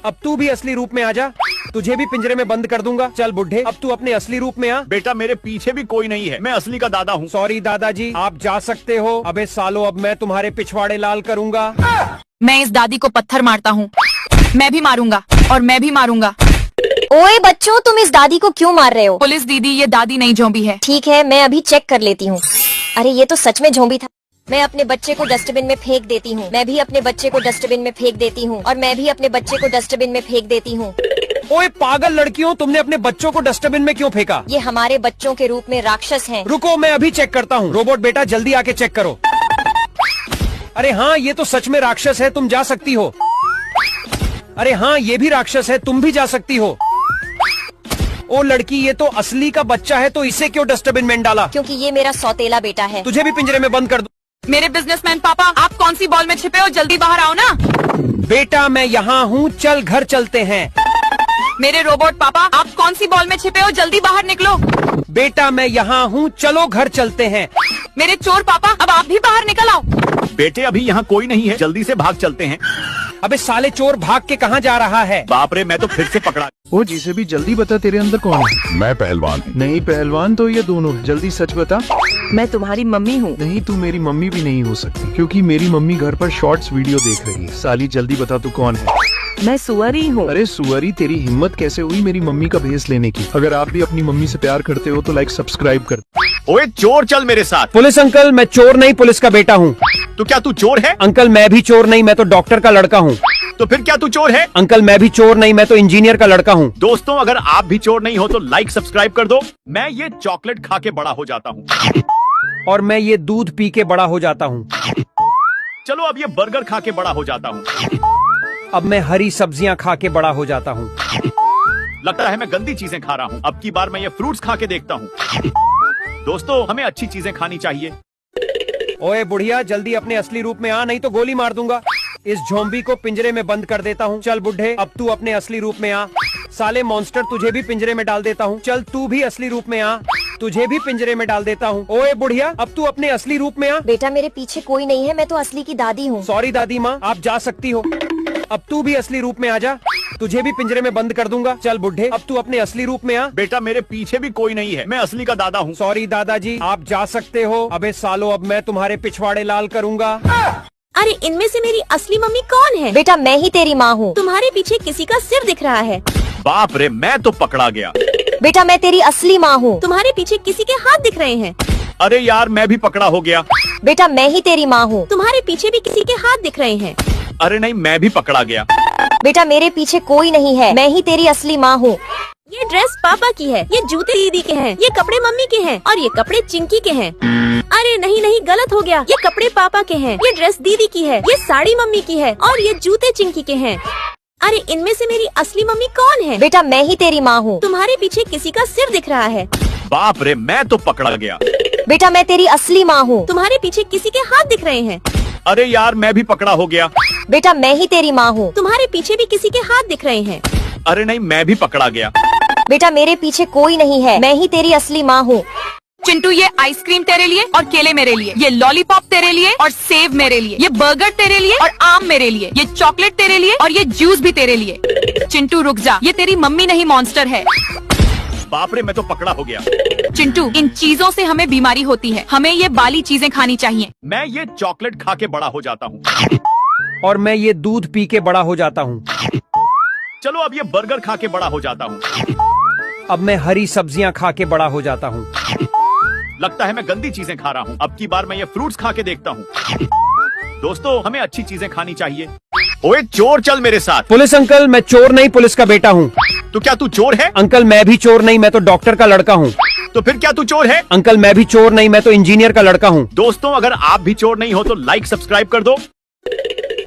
अब तू भी असली रूप में आ जा, तुझे भी पिंजरे में बंद कर दूंगा। चल बुढ़े, अब तू अपने असली रूप में आ। बेटा मेरे पीछे भी कोई नहीं है, मैं असली का दादा हूँ। सॉरी दादाजी, आप जा सकते हो। अबे सालो, अब मैं तुम्हारे पिछवाड़े लाल करूंगा। मैं इस दादी को पत्थर मारता हूँ। मैं भी मारूंगा और मैं भी मारूंगा। ओए बच्चों, तुम इस दादी को क्यों मार रहे हो? पुलिस दीदी, ये दादी नहीं झोंबी है। ठीक है, मैं अभी चेक कर लेती हूँ। अरे ये तो सच में झोंबी था। मैं अपने बच्चे को डस्टबिन में फेंक देती हूँ। मैं भी अपने बच्चे को डस्टबिन में फेंक देती हूँ और मैं भी अपने बच्चे को डस्टबिन में फेंक देती हूँ। ओए पागल लड़कियों, तुमने अपने बच्चों को डस्टबिन में क्यों फेंका? ये हमारे बच्चों के रूप में राक्षस हैं। रुको, मैं अभी चेक करता हूँ। रोबोट बेटा जल्दी आके चेक करो। अरे हाँ, ये तो सच में राक्षस है, तुम जा सकती हो। अरे हाँ, ये भी राक्षस है, तुम भी जा सकती हो। ओ लड़की, ये तो असली का बच्चा है, तो इसे क्यों डस्टबिन में डाला? क्योंकि ये मेरा सौतेला बेटा है। तुझे भी पिंजरे में बंद कर दूं? मेरे बिजनेसमैन पापा, आप कौन सी बॉल में छिपे हो? जल्दी बाहर आओ ना। बेटा मैं यहाँ हूँ, चल घर चलते हैं। मेरे रोबोट पापा, आप कौन सी बॉल में छिपे हो? जल्दी बाहर निकलो। बेटा मैं यहाँ हूँ, चलो घर चलते हैं। मेरे चोर पापा, अब आप भी बाहर निकल आओ। बेटे अभी यहाँ कोई नहीं है, जल्दी से भाग चलते हैं। अबे साले चोर, भाग के कहाँ जा रहा है? बाप रे, मैं तो फिर से पकड़ा। ओ जिसे भी जल्दी बता, तेरे अंदर कौन है? मैं पहलवान हूँ। नहीं पहलवान तो ये दोनों है। जल्दी सच बता। मैं तुम्हारी मम्मी हूँ। नहीं, तू मेरी मम्मी भी नहीं हो सकती, क्योंकि मेरी मम्मी घर पर शॉर्ट्स वीडियो देख रही है। साली जल्दी बता तू कौन है? मैं सुअरी हूँ। अरे सुअरी, तेरी हिम्मत कैसे हुई मेरी मम्मी का भेस लेने की? अगर आप भी अपनी मम्मी से प्यार करते हो तो लाइक सब्सक्राइब कर। ओए चोर, चल मेरे साथ। पुलिस अंकल, मैं चोर नहीं, पुलिस का बेटा हूँ। तो क्या तू चोर है? अंकल मैं भी चोर नहीं, मैं तो डॉक्टर का लड़का हूँ। तो फिर क्या तू चोर है? अंकल मैं भी चोर नहीं, मैं तो इंजीनियर का लड़का हूँ। दोस्तों, अगर आप भी चोर नहीं हो तो लाइक सब्सक्राइब कर दो। मैं ये चॉकलेट खा के बड़ा हो जाता हूँ। और मैं ये दूध पी के बड़ा हो जाता हूँ। चलो अब ये बर्गर खा के बड़ा हो जाता हूँ। अब मैं हरी सब्जियाँ खा के बड़ा हो जाता हूँ। लगता है मैं गंदी चीजें खा रहा हूँ। अब की बार मैं ये फ्रूट्स खा के देखता हूँ। दोस्तों, हमें अच्छी चीजें खानी चाहिए। ओए बुढ़िया, जल्दी अपने असली रूप में आ, नहीं तो गोली मार दूंगा। इस ज़ॉम्बी को पिंजरे में बंद कर देता हूँ। चल बुढ़े, अब तू अपने असली रूप में आ। साले मॉन्स्टर, तुझे भी पिंजरे में डाल देता हूँ। चल तू भी असली रूप में आ, तुझे भी पिंजरे में डाल देता हूँ। ओए बुढ़िया, अब तू अपने असली रूप में आ। बेटा मेरे पीछे कोई नहीं है, मैं तो असली की दादी हूँ। सॉरी दादी माँ, आप जा सकती हो। अब तू भी असली रूप में आ जा, तुझे भी पिंजरे में बंद कर दूंगा। चल बुढ़े, अब तू अपने असली रूप में आ। बेटा मेरे पीछे भी कोई नहीं है, मैं असली का दादा हूँ। सॉरी दादाजी, आप जा सकते हो। अबे सालो, अब मैं तुम्हारे पिछवाड़े लाल करूंगा। अरे इनमें से मेरी असली मम्मी कौन है? बेटा मैं ही तेरी माँ हूँ। तुम्हारे पीछे किसी का सिर दिख रहा है। बाप रे, मैं तो पकड़ा गया। बेटा मैं तेरी असली माँ हूँ। तुम्हारे पीछे किसी के हाथ दिख रहे हैं। अरे यार, मैं भी पकड़ा हो गया। बेटा मैं ही तेरी माँ हूँ। तुम्हारे पीछे भी किसी के हाथ दिख रहे हैं। अरे नहीं, मैं भी पकड़ा गया। बेटा मेरे पीछे कोई नहीं है, मैं ही तेरी असली माँ हूँ। ये ड्रेस पापा की है, ये जूते दीदी के हैं, ये कपड़े मम्मी के हैं और ये कपड़े चिंकी के हैं। अरे नहीं नहीं, गलत हो गया। ये कपड़े पापा के हैं, ये ड्रेस दीदी की है, ये साड़ी मम्मी की है और ये जूते चिंकी के हैं। अरे इनमें से मेरी असली मम्मी कौन है? बेटा मैं ही तेरी माँ हूँ। तुम्हारे पीछे किसी का सिर दिख रहा है। बाप रे, मैं तो पकड़ा गया। बेटा मैं तेरी असली माँ हूँ। तुम्हारे पीछे किसी के हाथ दिख रहे हैं। अरे यार, मैं भी पकड़ा हो गया। बेटा मैं ही तेरी माँ हूँ। तुम्हारे पीछे भी किसी के हाथ दिख रहे हैं। अरे नहीं, मैं भी पकड़ा गया। बेटा मेरे पीछे कोई नहीं है, मैं ही तेरी असली माँ हूँ। चिंटू, ये आइसक्रीम तेरे लिए और केले मेरे लिए, ये लॉलीपॉप तेरे लिए और सेव मेरे लिए, ये बर्गर तेरे लिए और आम मेरे लिए, ये चॉकलेट तेरे लिए और ये जूस भी तेरे लिए। चिंटू रुक जा, ये तेरी मम्मी नहीं मॉन्स्टर है। बाप रे, मैं तो पकड़ा हो गया। चिंटू, इन चीजों से हमें बीमारी होती है, हमें ये बाली चीजें खानी चाहिए। मैं ये चॉकलेट खा के बड़ा हो जाता हूँ। और मैं ये दूध पी के बड़ा हो जाता हूँ। चलो अब ये बर्गर खा के बड़ा हो जाता हूँ। अब मैं हरी सब्जियाँ खा के बड़ा हो जाता हूँ। लगता है मैं गंदी चीजें खा रहा हूँ। अब की बार मैं ये फ्रूट्स खा के देखता हूँ। दोस्तों, हमें अच्छी चीजें खानी चाहिए। ओए चोर, चल मेरे साथ। पुलिस अंकल, मैं चोर नहीं, पुलिस का बेटा हूँ। तो क्या तू चोर है? अंकल मैं भी चोर नहीं, मैं तो डॉक्टर का लड़का हूँ। तो फिर क्या तू चोर है? अंकल मैं भी चोर नहीं, मैं तो इंजीनियर का लड़का हूँ। दोस्तों, अगर आप भी चोर नहीं हो तो लाइक सब्सक्राइब कर दो।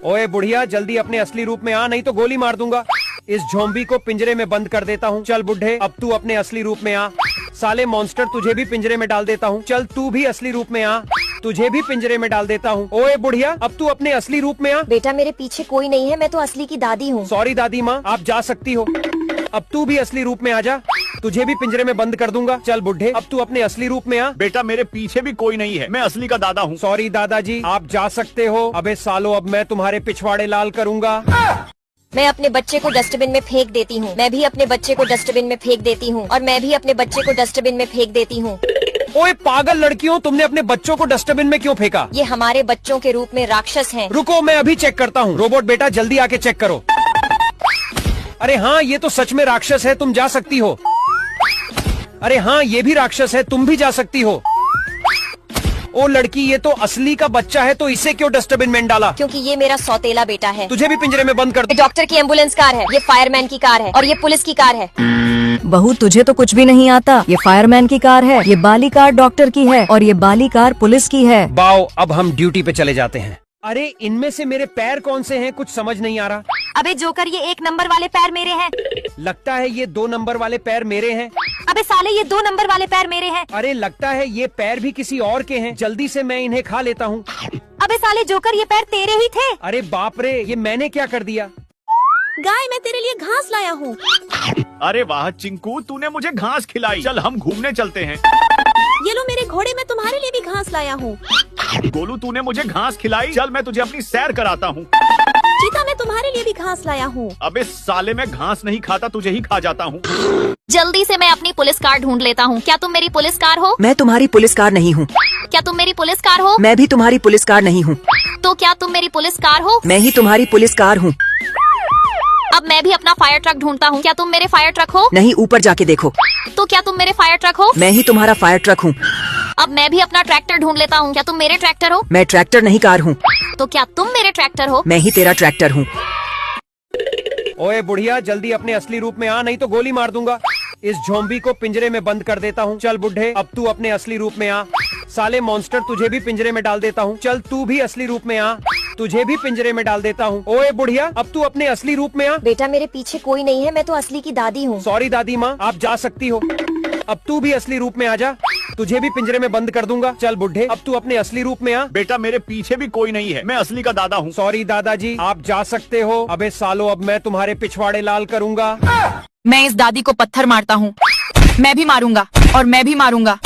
ओए बुढ़िया, जल्दी अपने असली रूप में आ, नहीं तो गोली मार दूंगा। इस ज़ॉम्बी को पिंजरे में बंद कर देता हूँ। चल बुढ़े, अब तू अपने असली रूप में आ। साले मॉन्स्टर, तुझे भी पिंजरे में डाल देता हूँ। चल तू भी असली रूप में आ, तुझे भी पिंजरे में डाल देता हूँ। ओए बुढ़िया, अब तू अपने असली रूप में आ। बेटा मेरे पीछे कोई नहीं है, मैं तो असली की दादी हूँ। सॉरी दादी माँ, आप जा सकती हो। अब तू भी असली रूप में आ जा, तुझे भी पिंजरे में बंद कर दूंगा। चल बुढ़े, अब तू अपने असली रूप में आ। बेटा मेरे पीछे भी कोई नहीं है, मैं असली का दादा हूँ। सॉरी दादाजी, आप जा सकते हो। अबे सालो, अब मैं तुम्हारे पिछवाड़े लाल करूंगा। मैं अपने बच्चे को डस्टबिन में फेंक देती हूँ। मैं भी अपने बच्चे को डस्टबिन में फेंक देती हूँ और मैं भी अपने बच्चे को डस्टबिन में फेंक देती हूँ। ओए पागल लड़कियों, तुमने अपने बच्चों को डस्टबिन में क्यों फेंका? ये हमारे बच्चों के रूप में राक्षस हैं। रुको, मैं अभी चेक करता हूँ। रोबोट बेटा जल्दी आके चेक करो। अरे हाँ, ये तो सच में राक्षस है, तुम जा सकती हो। अरे हाँ, ये भी राक्षस है, तुम भी जा सकती हो। ओ लड़की, ये तो असली का बच्चा है, तो इसे क्यों डस्टबिन में डाला? क्योंकि ये मेरा सौतेला बेटा है। तुझे भी पिंजरे में बंद कर ये डॉक्टर की एम्बुलेंस कार है, ये फायरमैन की कार है और ये पुलिस की कार है। बहू तुझे तो कुछ भी नहीं आता। ये फायरमैन की कार है, ये बाली कार डॉक्टर की है और ये बाली कार पुलिस की है। बाओ, अब हम ड्यूटी पे चले जाते हैं। अरे इनमें से मेरे पैर कौन से हैं, कुछ समझ नहीं आ रहा। अबे जोकर, ये 1 नंबर वाले पैर मेरे हैं। लगता है ये 2 नंबर वाले पैर मेरे हैं। अबे साले, ये 2 नंबर वाले पैर मेरे हैं। अरे लगता है ये पैर भी किसी और के हैं। जल्दी से मैं इन्हें खा लेता हूँ। अबे साले जोकर, ये पैर तेरे ही थे। अरे बाप रे, ये मैंने क्या कर दिया? गाय, मैं तेरे लिए घास लाया हूँ। अरे वाह चिंकू, तूने मुझे घास खिलाई। चल हम घूमने चलते हैं। ये लो मेरे घोड़े, मैं तुम्हारे लिए भी घास लाया हूँ। गोलू, तूने मुझे घास खिलाई। चल मैं तुझे अपनी सैर कराता हूँ। चीता, मैं तुम्हारे लिए भी घास लाया हूँ। अबे साले, मैं घास नहीं खाता, तुझे ही खा जाता हूँ। जल्दी से मैं अपनी पुलिस कार ढूंढ लेता हूँ। क्या तुम मेरी पुलिस कार हो? मैं तुम्हारी पुलिस कार नहीं हूँ। क्या तुम मेरी पुलिस कार हो? मैं भी तुम्हारी पुलिस कार नहीं हूँ। तो क्या तुम मेरी पुलिस कार हो? मैं ही तुम्हारी पुलिस कार हूँ। अब मैं भी अपना फायर ट्रक ढूंढता हूँ। क्या तुम मेरे फायर ट्रक हो? नहीं, ऊपर जाके देखो। तो क्या तुम मेरे फायर ट्रक हो? मैं ही तुम्हारा फायर ट्रक हूँ। अब मैं भी अपना ट्रैक्टर ढूंढ लेता हूँ। क्या तुम मेरे ट्रैक्टर हो? मैं ट्रैक्टर नहीं, कार हूँ। तो क्या तुम मेरे ट्रैक्टर हो? मैं ही तेरा ट्रैक्टर हूँ। ओए बुढ़िया, जल्दी अपने असली रूप में आ, नहीं तो गोली मार दूंगा। इस झोंबी को पिंजरे में बंद कर देता हूँ। चल बुढ़े, अब तू अपने असली रूप में आ। साले मॉन्स्टर, तुझे भी पिंजरे में डाल देता हूँ। चल तू भी असली रूप में आ, तुझे भी पिंजरे में डाल देता हूँ। ओए बुढ़िया, अब तू अपने असली रूप में आ। बेटा, मेरे पीछे कोई नहीं है, मैं तो असली की दादी हूँ। सॉरी दादी माँ, आप जा सकती हो। अब तू भी असली रूप में आ जा, तुझे भी पिंजरे में बंद कर दूंगा। चल बुढ़े, अब तू अपने असली रूप में आ। बेटा, मेरे पीछे भी कोई नहीं है, मैं असली का दादा हूँ। सॉरी दादाजी, आप जा सकते हो। अबे सालो, अब मैं तुम्हारे पिछवाड़े लाल करूंगा। मैं इस दादी को पत्थर मारता हूँ। मैं भी मारूंगा और मैं भी मारूंगा।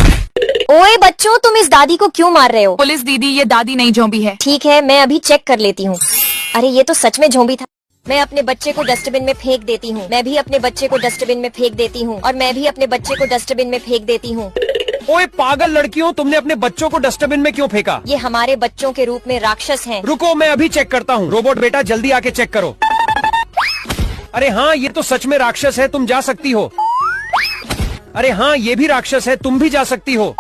ओए बच्चों, तुम इस दादी को क्यों मार रहे हो? पुलिस दीदी, ये दादी नहीं झोंबी है। ठीक है, मैं अभी चेक कर लेती हूँ। अरे ये तो सच में झोंबी था। मैं अपने बच्चे को डस्टबिन में फेंक देती हूँ। मैं भी अपने बच्चे को डस्टबिन में फेंक देती हूँ और मैं भी अपने बच्चे को डस्टबिन में फेंक देती हूँ। ओए पागल लड़कियों, तुमने अपने बच्चों को डस्टबिन में क्यों फेंका? ये हमारे बच्चों के रूप में राक्षस हैं। रुको, मैं अभी चेक करता हूँ। रोबोट बेटा, जल्दी आके चेक करो। अरे हाँ, ये तो सच में राक्षस है, तुम जा सकती हो। अरे हाँ, ये भी राक्षस है, तुम भी जा सकती हो।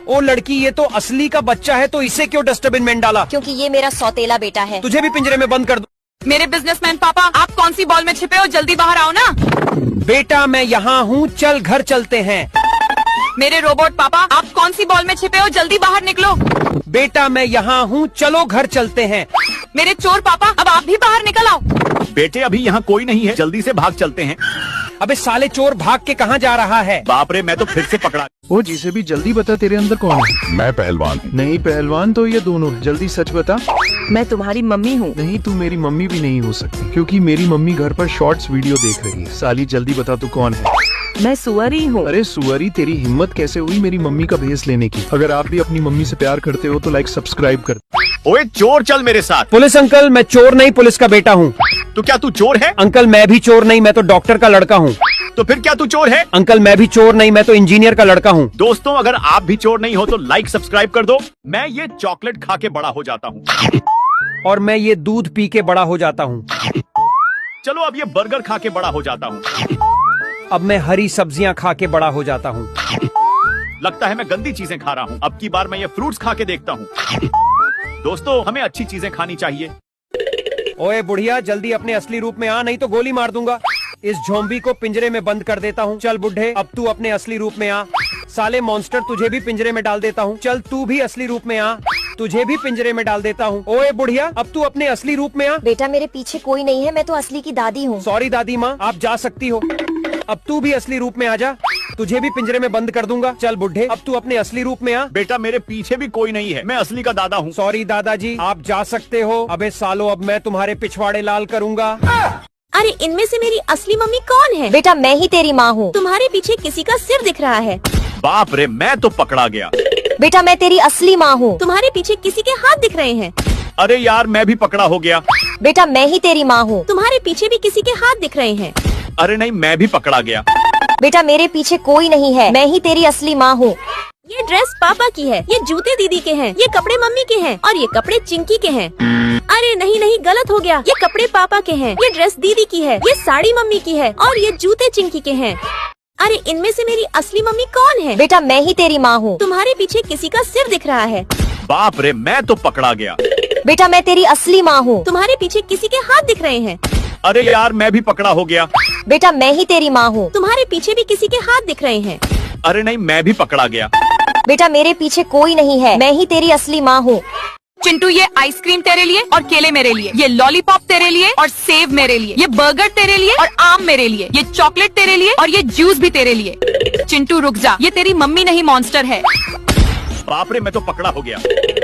ओ लड़की, ये तो असली का बच्चा है, तो इसे क्यों डस्टबिन में डाला? क्योंकि ये मेरा सौतेला बेटा है। तुझे भी पिंजरे में बंद कर दूं। मेरे बिजनेसमैन पापा, आप कौन सी बॉल में छिपे हो? जल्दी बाहर आओ ना। बेटा, मैं यहाँ हूँ, चल घर चलते हैं। मेरे रोबोट पापा, आप कौन सी बॉल में छिपे हो? जल्दी बाहर निकलो। बेटा, मैं यहाँ हूँ, चलो घर चलते हैं। मेरे चोर पापा, अब आप भी बाहर निकल आओ। बेटे, अभी यहाँ कोई नहीं है, जल्दी से भाग चलते हैं। अबे साले चोर, भाग के कहाँ जा रहा है? बाप रे, मैं तो फिर से पकड़ा। ओ जिसे भी जल्दी बता, तेरे अंदर कौन है? मैं पहलवान। नहीं पहलवान तो ये दोनों है। जल्दी सच बता। मैं तुम्हारी मम्मी हूँ। नहीं, तू मेरी मम्मी भी नहीं हो सकती, क्योंकि मेरी मम्मी घर पर शॉर्ट्स वीडियो देख रही है। साली जल्दी बता, तू कौन है? मैं सुअरी हूँ। अरे सुअरी, तेरी हिम्मत कैसे हुई मेरी मम्मी का भेस लेने की? अगर आप भी अपनी मम्मी से प्यार करते हो तो लाइक सब्सक्राइब कर। ओए चोर, चल मेरे साथ। पुलिस अंकल, मैं चोर नहीं, पुलिस का बेटा हूँ। तो क्या तू चोर है? अंकल, मैं भी चोर नहीं, मैं तो डॉक्टर का लड़का हूँ। तो फिर क्या तू चोर है? अंकल, मैं भी चोर नहीं, मैं तो इंजीनियर का लड़का हूँ। दोस्तों, अगर आप भी चोर नहीं हो तो लाइक सब्सक्राइब कर दो। मैं ये चॉकलेट खा के बड़ा हो जाता हूँ। और मैं ये दूध पी के बड़ा हो जाता हूँ। चलो अब ये बर्गर खा के बड़ा हो जाता हूँ। अब मैं हरी सब्जियाँ खा के बड़ा हो जाता हूँ। लगता है मैं गंदी चीजें खा रहा हूँ। अब की बार मैं ये फ्रूट्स खा के देखता हूँ। दोस्तों, हमें अच्छी चीजें खानी चाहिए। ओए बुढ़िया, जल्दी अपने असली रूप में आ, नहीं तो गोली मार दूंगा। इस झोंबी को पिंजरे में बंद कर देता हूँ। चल बुढ़े, अब तू अपने असली रूप में आ। साले मॉन्स्टर, तुझे भी पिंजरे में डाल देता हूँ। चल तू भी असली रूप में आ, तुझे भी पिंजरे में डाल देता हूँ। ओए बुढ़िया, अब तू अपने असली रूप में आ। बेटा, मेरे पीछे कोई नहीं है, मैं तो असली की दादी हूँ। सॉरी दादी माँ, आप जा सकती हो। अब तू भी असली रूप में आ जा, तुझे भी पिंजरे में बंद कर दूंगा। चल बुढ़े, अब तू अपने असली रूप में आ। बेटा, मेरे पीछे भी कोई नहीं है, मैं असली का दादा हूँ। सॉरी दादाजी, आप जा सकते हो। अबे सालो, अब मैं तुम्हारे पिछवाड़े लाल करूंगा। अरे इनमें से मेरी असली मम्मी कौन है? बेटा, मैं ही तेरी माँ हूँ। तुम्हारे पीछे किसी का सिर दिख रहा है। बाप रे, मैं तो पकड़ा गया। बेटा, मैं तेरी असली माँ हूँ। तुम्हारे पीछे किसी के हाथ दिख रहे हैं। अरे यार, मैं भी पकड़ा हो गया। बेटा, मैं ही तेरी माँ हूँ। तुम्हारे पीछे भी किसी के हाथ दिख रहे हैं। अरे नहीं, मैं भी पकड़ा गया। बेटा, मेरे पीछे कोई नहीं है, मैं ही तेरी असली माँ हूँ। ये ड्रेस पापा की है, ये जूते दीदी के हैं, ये कपड़े मम्मी के हैं और ये कपड़े चिंकी के हैं। अरे नहीं नहीं, गलत हो गया। ये कपड़े पापा के हैं, ये ड्रेस दीदी की है, ये साड़ी मम्मी की है और ये जूते चिंकी के हैं। अरे इनमें से मेरी असली मम्मी कौन है? बेटा मैं ही तेरी माँ हूँ। तुम्हारे पीछे किसी का सिर दिख रहा है। बाप रे, मैं तो पकड़ा गया। बेटा मैं तेरी असली माँ हूँ। तुम्हारे पीछे किसी के हाथ दिख रहे हैं। अरे यार, मैं भी पकड़ा हो गया। बेटा मैं ही तेरी माँ हूँ। तुम्हारे पीछे भी किसी के हाथ दिख रहे हैं। अरे नहीं, मैं भी पकड़ा गया। बेटा मेरे पीछे कोई नहीं है, मैं ही तेरी असली माँ हूँ। चिंटू, ये आइसक्रीम तेरे लिए और केले मेरे लिए, ये लॉलीपॉप तेरे लिए और सेव मेरे लिए, ये बर्गर तेरे लिए और आम मेरे लिए, ये चॉकलेट तेरे लिए और ये जूस भी तेरे लिए। चिंटू रुक जा, ये तेरी मम्मी नहीं मॉन्स्टर है। बाप रे, मैं तो पकड़ा हो गया।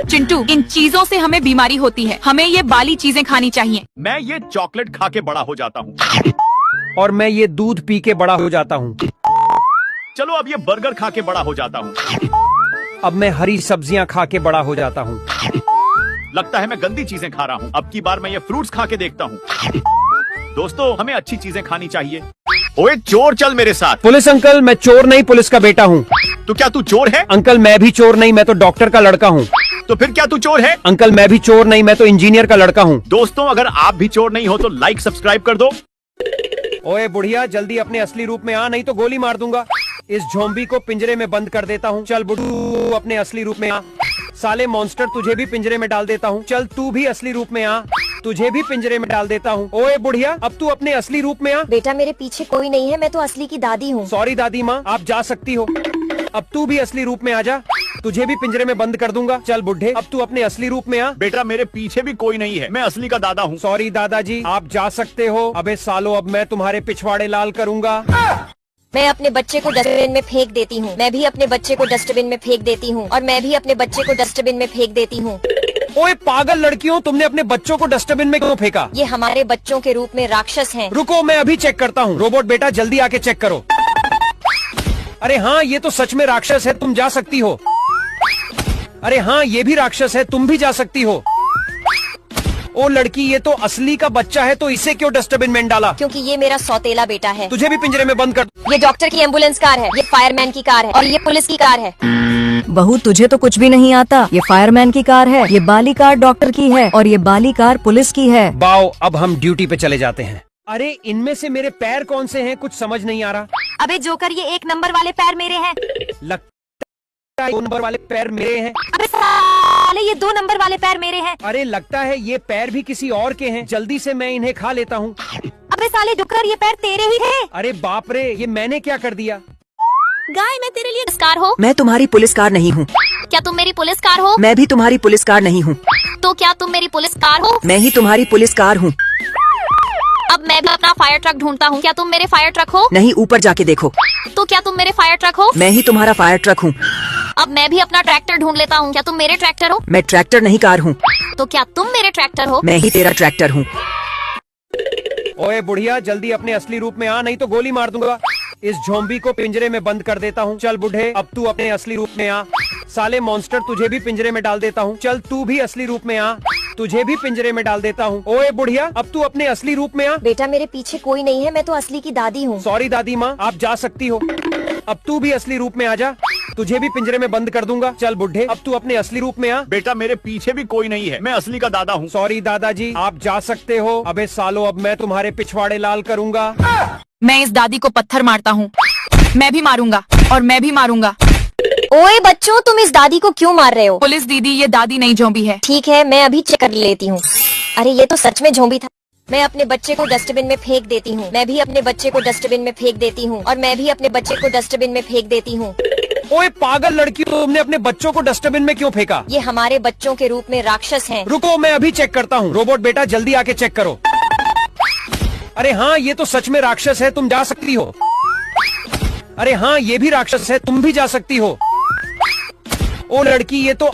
चिंटू, इन चीजों से हमें बीमारी होती है, हमें ये बाली चीजें खानी चाहिए। मैं ये चॉकलेट खा के बड़ा हो जाता हूँ। और मैं ये दूध पी के बड़ा हो जाता हूँ। चलो अब ये बर्गर खा के बड़ा हो जाता हूँ। अब मैं हरी सब्जियाँ खा के बड़ा हो जाता हूँ। लगता है मैं गंदी चीजें खा रहा हूँ। अब की बार मैं ये फ्रूट्स खा के देखता हूँ। दोस्तों, हमें अच्छी चीजें खानी चाहिए। ओए चोर, चल मेरे साथ। पुलिस अंकल, मैं चोर नहीं, पुलिस का बेटा हूँ। तो क्या तू चोर है? अंकल मैं भी चोर नहीं, मैं तो डॉक्टर का लड़का हूँ। तो फिर क्या तू चोर है? अंकल मैं भी चोर नहीं, मैं तो इंजीनियर का लड़का हूँ। दोस्तों, अगर आप भी चोर नहीं हो तो लाइक सब्सक्राइब कर दो। ओए बुढ़िया, जल्दी अपने असली रूप में आ, नहीं तो गोली मार दूंगा। इस ज़ॉम्बी को पिंजरे में बंद कर देता हूँ। चल बुढ़ू, अपने असली रूप में आ। साले मॉन्स्टर, तुझे भी पिंजरे में डाल देता हूँ। चल तू भी असली रूप में आ, तुझे भी पिंजरे में डाल देता हूँ। ओए बुढ़िया, अब तू अपने असली रूप में आ। बेटा मेरे पीछे कोई नहीं है, मैं तो असली की दादी हूँ। सॉरी दादी माँ, आप जा सकती हो। अब तू भी असली रूप में आ जा, तुझे भी पिंजरे में बंद कर दूंगा। चल बुढ़े, अब तू अपने असली रूप में आ। बेटा मेरे पीछे भी कोई नहीं है, मैं असली का दादा हूँ। सॉरी दादाजी, आप जा सकते हो। अबे सालो, अब मैं तुम्हारे पिछवाड़े लाल करूंगा। मैं अपने बच्चे को डस्टबिन में फेंक देती हूँ। मैं भी अपने बच्चे को डस्टबिन में फेंक देती हूँ और मैं भी अपने बच्चे को डस्टबिन में फेंक देती हूँ। ओए पागल लड़कियों, तुमने अपने बच्चों को डस्टबिन में क्यों फेंका? ये हमारे बच्चों के रूप में राक्षस हैं। रुको, मैं अभी चेक करता हूँ। रोबोट बेटा, जल्दी आके चेक करो। अरे हाँ, ये तो सच में राक्षस है, तुम जा सकती हो। अरे हाँ, ये भी राक्षस है, तुम भी जा सकती हो। ओ लड़की, ये तो असली का बच्चा है, तो इसे क्यों डस्टबिन में डाला? क्योंकि ये मेरा सौतेला बेटा है। तुझे भी पिंजरे में बंद कर। ये डॉक्टर की एम्बुलेंस कार है, ये फायरमैन की कार है और ये पुलिस की कार है। बहू तुझे तो कुछ भी नहीं आता। ये फायरमैन की कार है, ये बाली कार डॉक्टर की है और ये बाली कार पुलिस की है। बाओ, अब हम ड्यूटी पे चले जाते हैं। अरे इनमें से मेरे पैर कौन से हैं, कुछ समझ नहीं आ रहा। अबे जोकर, ये 1 नंबर वाले पैर मेरे हैं। लगता है 2 नंबर वाले पैर मेरे हैं। अबे साले, ये 2 नंबर वाले पैर मेरे हैं। अरे लगता है ये पैर भी किसी और के हैं। जल्दी से मैं इन्हें खा लेता हूँ। अबे साले डुक्कर, ये पैर तेरे ही थे। अरे बाप रे, ये मैंने क्या कर दिया? गाय, मैं तेरे लिए पुलिस कार हो? मैं तुम्हारी पुलिस कार नहीं हूँ। क्या तुम मेरी पुलिस कार हो? मैं भी तुम्हारी पुलिस कार नहीं हूँ। तो क्या तुम मेरी पुलिस कार हो? मैं ही तुम्हारी पुलिस कार हूँ। अब मैं भी अपना फायर ट्रक ढूंढता हूँ। क्या तुम मेरे फायर ट्रक हो? नहीं, ऊपर जाके देखो। तो क्या तुम मेरे फायर ट्रक हो? मैं ही तुम्हारा फायर ट्रक हूँ। अब मैं भी अपना ट्रैक्टर ढूंढ लेता हूँ। क्या तुम मेरे ट्रैक्टर हो? मैं ट्रैक्टर नहीं, कार हूँ। तो क्या तुम मेरे ट्रैक्टर हो? मैं ही तेरा ट्रैक्टर हूँ। ओए बुढ़िया, जल्दी अपने असली रूप में आ, नहीं तो गोली मार दूंगा। इस ज़ॉम्बी को पिंजरे में बंद कर देता हूँ। चल बुढ़े, अब तू अपने असली रूप में आ। साले मॉन्स्टर, तुझे भी पिंजरे में डाल देता हूँ। चल तू भी असली रूप में आ, तुझे भी पिंजरे में डाल देता हूँ। ओए बुढ़िया, अब तू अपने असली रूप में आ। बेटा मेरे पीछे कोई नहीं है, मैं तो असली की दादी हूँ। सॉरी दादी माँ, आप जा सकती हो। अब तू भी असली रूप में आ जा, तुझे भी पिंजरे में बंद कर दूंगा। चल बुढ़े, अब तू अपने असली रूप में आ। बेटा मेरे पीछे भी कोई नहीं है, मैं असली का दादा हूँ। सॉरी दादाजी, आप जा सकते हो। अबे सालो, अब मैं तुम्हारे पिछवाड़े लाल करूंगा। मैं इस दादी को पत्थर मारता हूँ। मैं भी मारूंगा और मैं भी मारूंगा। ओए बच्चों, तुम इस दादी को क्यों मार रहे हो? पुलिस दीदी, ये दादी नहीं ज़ॉम्बी है। ठीक है, मैं अभी चेक कर लेती हूँ। अरे ये तो सच में ज़ॉम्बी था। मैं अपने बच्चे को डस्टबिन में फेंक देती हूँ। मैं भी अपने बच्चे को डस्टबिन में फेंक देती हूँ और मैं भी अपने बच्चे को डस्टबिन में फेंक देती हूँ। ओए पागल लड़की, तुमने अपने बच्चों को डस्टबिन में क्यों फेंका? ये हमारे बच्चों के रूप में राक्षस हैं। रुको, मैं अभी चेक करता हूँ। रोबोट बेटा, जल्दी आके चेक करो। अरे हाँ, ये तो सच में राक्षस है, तुम जा सकती हो। अरे हाँ, ये भी राक्षस है, तुम भी जा सकती हो। ओ लड़की, ये तो